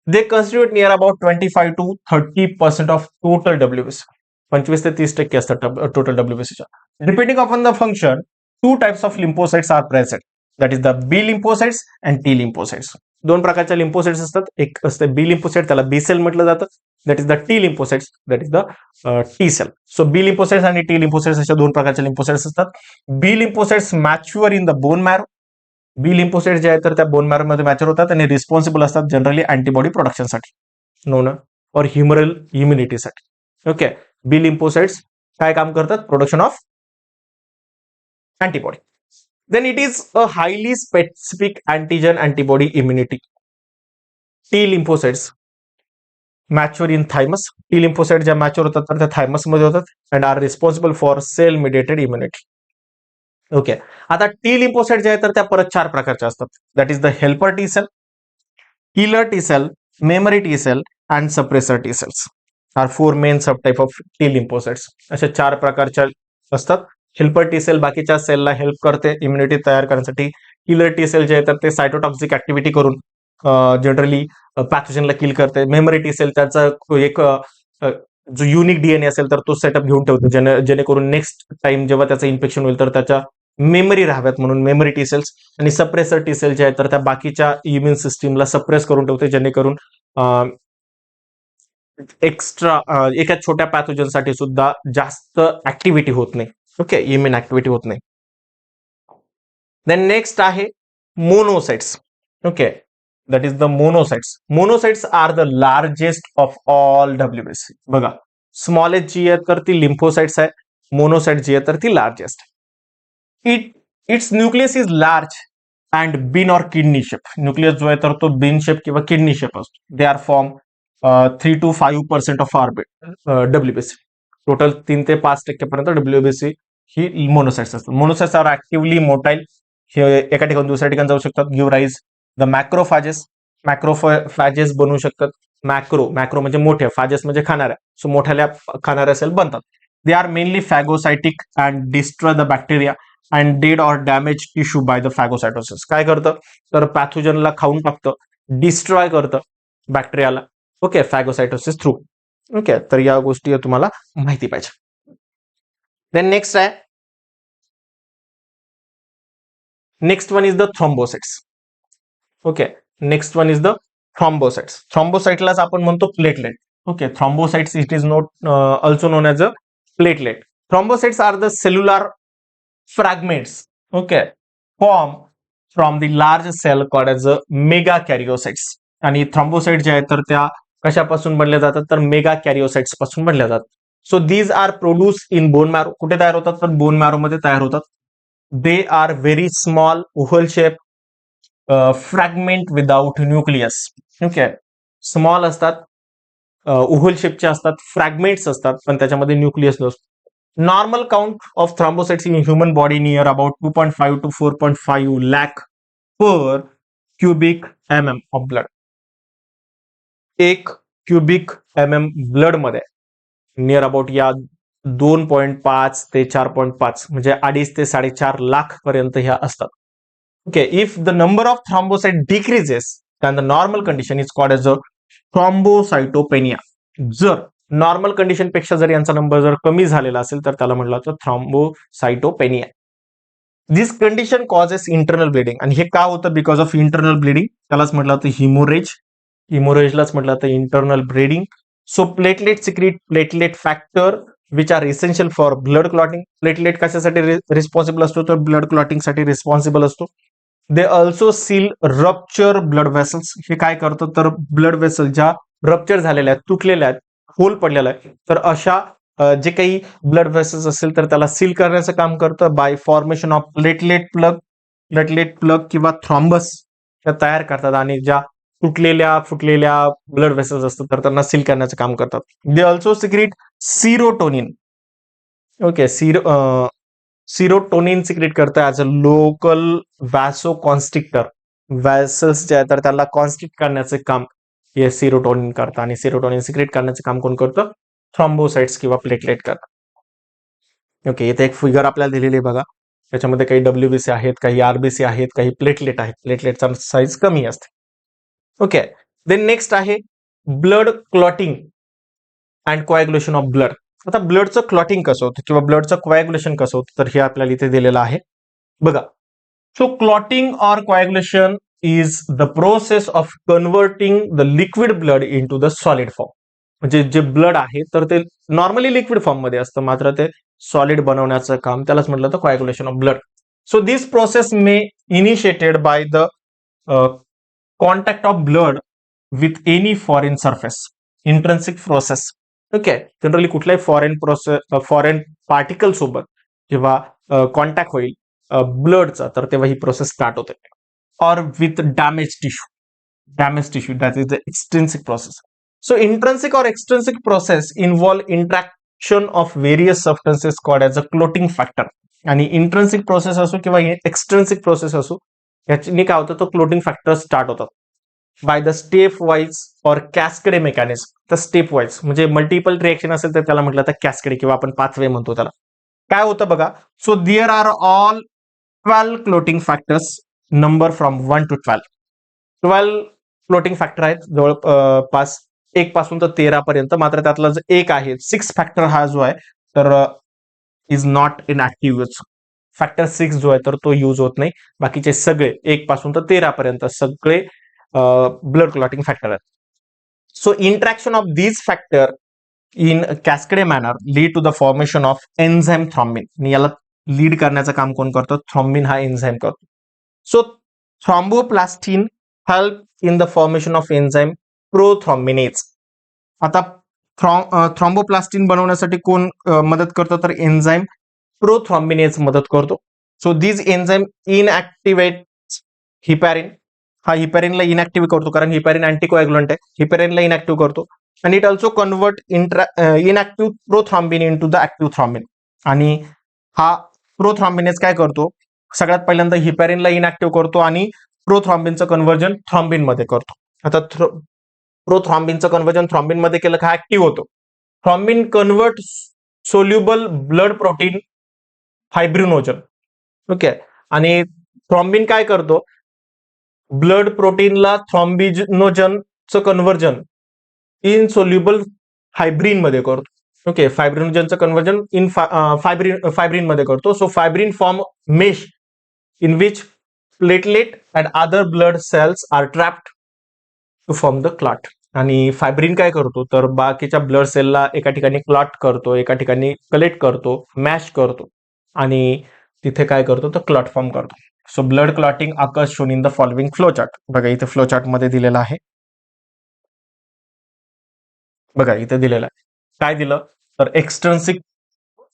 They constitute near about 25 to 30% of total WBC. 25 ते 30% असतात total WBCच्या. Depending upon the function, two types of lymphocytes are present. That is the B lymphocytes and T lymphocytes. दोन प्रकारच्या लिम्फोसाइट्स असतात. एक असते बी लिम्फोसाइट, त्याला बी सेल म्हटलं जातं. That is the T lymphocytes, that is the T cell. So B lymphocytes आणि T lymphocytes अशा दोन प्रकारच्या लिम्फोसाइट्स असतात. B lymphocytes mature in the bone marrow. B lymphocytes जे आहेत तर त्या बोन मॅरो मध्ये मॅच्युअर होतात आणि रिस्पॉन्सिबल असतात जनरली अँटीबॉडी प्रोडक्शनसाठी, नोन और ह्युमरल इम्युनिटीसाठी. ओके, बी लिम्फोसाइट्स काय काम करतात? Production of antibody. Then it is a highly specific antigen antibody immunity. T lymphocytes mature in thymus. T lymphocytes ज्या मॅच्युअर होतात तर त्या थायमस मध्ये होतात and are responsible for cell mediated immunity. Okay, आता टी लिम्फोसाइट जे आहे तर त्या परत 4 प्रकारच्या असतात. That is the helper T cell, killer T cell, memory T cell and suppressor T cells are 4 main sub type of T lymphocytes. अशा 4 प्रकारच्या असतात. हेल्पर टी सेल बाकीच्या सेलला हेल्प करते इम्युनिटी तयार करण्यासाठी. किलर टी सेल जे आहे तर ते सायटोटॉक्सिक ऍक्टिव्हिटी करून जनरली पॅथोजनला किल करते. मेमरी टी सेल त्याचा एक जो युनिक डीएनए असेल तर तो सेटअप घेऊन ठेवतो, जेणेकरून नेक्स्ट टाइम जेव्हा त्याचं इन्फेक्शन होईल तर त्याच्या मेमरी राहाव्यात म्हणून मेमरी टी सेल्स. आणि सप्रेसर टी सेल जे आहे तर त्या बाकीच्या इम्युन सिस्टीमला सप्रेस करून ठेवते, जेणेकरून एक्स्ट्रा एका छोट्या पॅथोजनसाठी सुद्धा जास्त ऍक्टिव्हिटी होत नाही. ओके, इम्युन ऍक्टिव्हिटी होत नाही. देन नेक्स्ट आहे monocytes. Okay, that is the monocytes. Monocytes are the largest of all WBC. बघा, स्मॉलेस्ट जी आहे तर ती लिम्फोसाइट्स आहे, मोनोसाइट जी आहे तर ती largest. It's nucleus is large and bean और किडनी शेप. न्यूक्लियस जो आहे तर तो बिन शेप किंवा किडनी शेप असतो. They are form 3 to 5% of our WBC. Total 3 ते 5% पर्यंत डब्ल्यूबीसी ही मोनोसाइट्स असतात. Monocytes are actively motile. हे एका ठिकाणी दुसऱ्या ठिकाणी जाऊ शकतात. Give rise the macrophages. Macrophages बनवू शकतात. मॅक्रो म्हणजे मोठे, फाजेस म्हणजे खाणाऱ्या. सो मोठ्याल्या खाणाऱ्या सेल बनतात. They are mainly phagocytic and destroy the bacteria and dead or damage tissue by the phagocytosis. काय करतं तर पॅथोजनला खाऊन टाकतं, डिस्ट्रॉय करतं बॅक्टेरियाला. Okay, phagocytosis through. ओके, तर या गोष्टी तुम्हाला माहिती पाहिजे. देन नेक्स्ट आहे, next one is the thrombocytes. Okay, next one is the thrombocytes. थ्रोम्बोसाइटलाच आपण म्हणतो platelet. Okay, thrombocytes it is not also known as a platelet. Thrombocytes are the cellular fragments, okay, formed from the large cell called as a megakaryocytes. आणि thrombocyte जे आहेत तर त्या कशापासून बनल्या जातात तर मेगाकॅरियोसाइट्स पासून बनल्या जातात. So these are produce in bone marrow. कुठे तयार होतात तर बोन मॅरो मध्ये तयार होतात. They are very small oval shape fragment without nucleus. Okay, small असतात, उहोल शेपचे असतात, फ्रॅगमेंट्स असतात, पण त्याच्यामध्ये न्यूक्लियस नसतो. Normal count of thrombocytes in human body near about 2.5 to 4.5 lakh per cubic M of blood. 1 cubic mm blood मध्ये near about या 2.5 ते 4.5 म्हणजे 2.5 ते 4.5 लाख पर्यंत ह्या असतात. Okay, if the number of thrombocyte decreases then the normal condition is called as a thrombocytopenia. जर normal condition पेक्षा जर यांचा नंबर जर कमी झालेला असेल तर त्याला म्हटलं जातं थ्रॉम्बोसाइटोपेनिया. दिस कंडिशन कॉजेस इंटरनल ब्लिडिंग. आणि हे का होतं? Because of internal bleeding. त्यालाच म्हटलं जातं हिमोरेज. हिमोरेजलाच म्हटलं जातं internal bleeding. So platelet secrete platelet factor which are essential for blood clotting. Platelet कशासाठी रिस्पॉन्सिबल असतो? तर ब्लड क्लॉटिंग साठी रिस्पॉन्सिबल असतो. They also seal rupture blood vessels. हे काय करतं? तर ब्लड वेसल ज्या रप्चर झालेल्या आहेत, तुटलेल्या आहेत, होल पडलेला आहे, तर अशा जे काही ब्लड वेसल्स असेल तर त्याला सील करण्याचं काम करतं bye formation of platelet plug किंवा थ्रॉम्बस तयार करतात. आणि ज्या तुटलेल्या फुटलेल्या ब्लड वेसल्स असतात तर त्यांना सील करण्याचं काम करतात. They also secrete serotonin. Okay, serotonin secrete करतं as a local vasoconstrictor. Vessels जे आहेत तर त्याला कॉन्स्ट्रिक्ट करण्याचे काम हे सिरोटोनिन करतं. आणि सिरोटोनिन सिक्रेट करण्याचे काम कोण करतं? थ्रॉम्बोसाइट्स किंवा प्लेटलेट करतात. ओके, इथे एक फिगर आपल्याला दिलेली आहे बघा. त्याच्यामध्ये काही डब्ल्यूबीसी आहेत, काही आरबीसी आहेत, काही प्लेटलेट आहेत. प्लेटलेटचा साईज कमी असते. ओके, देन नेक्स्ट आहे blood clotting and coagulation of blood. आता ब्लडचं क्लॉटिंग कसं होतं किंवा ब्लडचं कोॲग्युलेशन कसं होतं तर हे आपल्याला इथे दिलेलं आहे बघा. So clotting or coagulation is the process of converting the liquid blood into the solid form. म्हणजे जे ब्लड आहे तर ते नॉर्मली लिक्विड फॉर्म मध्ये असतं, मात्र ते सॉलिड बनवण्याचं काम त्यालाच म्हटलं तर coagulation of blood. So this process may initiated by the contact of blood with any foreign surface. Intrinsic process. Okay, generally कुठल्याही फॉरेन पार्टिकल सोबत जेव्हा कॉन्टॅक्ट होईल ब्लडचा तर तेव्हा ही प्रोसेस स्टार्ट होते. Or with damage tissue that is the extrinsic process. So intrinsic or extrinsic process involve interaction of various substances called as a clotting factor. आणि intrinsic process असो किंवा extrinsic process असो याची काय होतं? तो क्लोटिंग फॅक्टर स्टार्ट होतात by the stepwise or cascade mechanism. तर स्टेप वाईज म्हणजे मल्टिपल रिएक्शन असेल तर त्याला म्हटलं तर कॅस्केड किंवा आपण पाथवे म्हणतो त्याला. काय होतं बघा. So there are all 12 clotting factors number from 1 to 12. 12 clotting factor आहेत जवळपास 1 पासून तर 13 पर्यंत. मात्र त्यातला जो एक आहे 6 फॅक्टर हा जो आहे तर is not in active use. Factor 6 जो आहे तर तो यूज होत नाही. बाकीचे सगळे 1 पासून तर 13 पर्यंत सगळे ब्लड क्लॉटिंग फॅक्टर आहेत. So interaction of these factor in cascade manner lead to the formation of enzyme thrombin. आणि याला लीड करण्याचं काम कोण करतं? थ्रॉम्बिन हा एन्झाईम करतो. So thromboplastin help in the formation of enzyme prothrombinase. आता थ्रॉम्बोप्लास्टिन बनवण्यासाठी कोण मदत करतो? तर एन्झाईम प्रोथ्रॉम्बिनेज मदत करतो. So this enzyme inactivate heparin. हा हिपॅरिनला इनऍक्टिव्ह करतो कारण हिपॅरिन अँटीकोॲग्युलंट आहे. हिपॅरिनला इनऍक्टिव्ह करतो. आणि it also convert inactive prothrombin into the active thrombin. आणि हा प्रोथ्रॉम्बिनेज काय करतो? सगळ्यात पहिल्यांदा हिपॅरिनला इनऍक्टिव्ह करतो आणि प्रोथ्रॉम्बिनचं कन्व्हर्जन थ्रॉम्बिन मध्ये करतो. आता प्रोथ्रॉम्बिनचं कन्व्हर्जन थ्रॉम्बिन मध्ये केलं का ऍक्टिव्ह होतो. Thrombin convert soluble blood protein fibrinogen. Okay, आणि थ्रॉम्बिन काय करतो? ब्लड प्रोटीनला थ्रॉम्बिनोजनचं कन्व्हर्जन इनसोल्युबल फायब्रिन मध्ये करतो. ओके, फायब्रिनोजनचं कन्व्हर्जन इन फायब्रिन मध्ये करतो. So fibrin form mesh in which platelet and other blood cells are trapped to form the clot. आणि फायब्रिन काय करतो? तर बाकीच्या ब्लड सेलला एका ठिकाणी क्लॉट करतो, एका ठिकाणी कलेक्ट करतो, मॅश करतो आणि तिथे काय करतो? तर क्लॉट फॉर्म करतो. So blood clotting occurs shown in the following flow chart. बघा इथे फ्लो चार्ट मध्ये दिलेला आहे. बघा इथे दिलेलं आहे. काय दिलं? तर एक्सट्रिन्सिक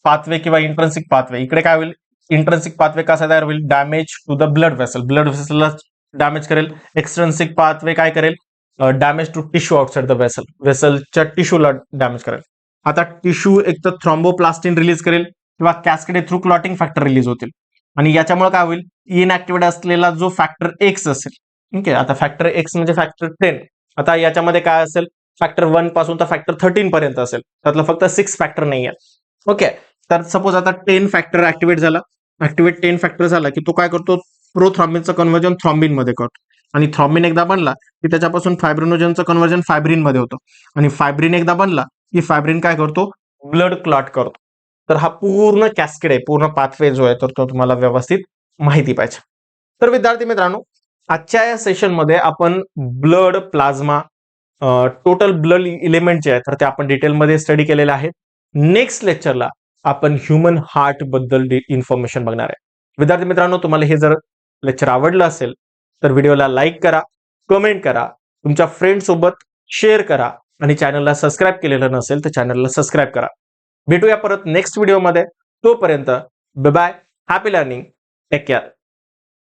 पाथवे किंवा इंट्रेन्सिक पाथवे. इकडे काय होईल? इंट्रेन्सिक पाथवे कसा तयार होईल? Damage to the blood vessel. Blood वेसलला डॅमेज करेल. एक्सट्रिन्सिक पाथवे काय करेल? Damage to tissue outside the vessel, वेसलच्या टिश्यूला डॅमेज करेल. आता टिश्यू एक तर थ्रॉम्बोप्लास्टिन रिलीज करेल किंवा cascade through clotting factor release होतील आणि याच्यामुळे काय होईल, इनऍक्टिव्हेट असलेला जो फॅक्टर एक्स असेल, ठीक आहे, आता फॅक्टर एक्स म्हणजे फॅक्टर 10. आता याच्यामध्ये काय असेल, फॅक्टर 1 पासून तर फॅक्टर 13 पर्यंत असेल, त्यातलं फक्त 6 फॅक्टर नाही आहे. ओके, तर सपोज आता 10 फॅक्टर ऍक्टिव्हेट झाला, ऍक्टिव्हेट 10 फॅक्टर झाला की तो काय करतो, प्रोथ्रॉम्बिनचं कन्व्हर्जन थ्रॉम्बिन मध्ये करतो आणि थ्रॉम्बिन एकदा बनला की त्याच्यापासून फायब्रिनोजनचं कन्व्हर्जन फायब्रिन मध्ये होतं आणि फायब्रिन एकदा बनला की फायब्रिन काय करतो, ब्लड क्लॉट करतो. तर हा पूर्ण कॅस्केड आहे, पूर्ण पाथवे जो आहे तर तो तुम्हाला व्यवस्थित माहिती पाहिजे. तर विद्यार्थी मित्रांनो, आजच्या या सेशनमध्ये आपण blood plasma total blood element जे आहे तर ते आपण डिटेलमध्ये स्टडी केलेले आहेत. नेक्स्ट लेक्चरला आपण ह्युमन हार्ट बद्दल इन्फॉर्मेशन बघणार आहे. विद्यार्थी मित्रांनो, तुम्हाला हे जर लेक्चर आवडलं असेल तर व्हिडिओला लाईक करा, कमेंट करा, तुमच्या फ्रेंड सोबत शेअर करा आणि चॅनलला सबस्क्राईब केलेलं नसेल तर चॅनलला सबस्क्राईब करा. भेटूया परत नेक्स्ट व्हिडिओमध्ये. तोपर्यंत bye bye, happy learning, take care.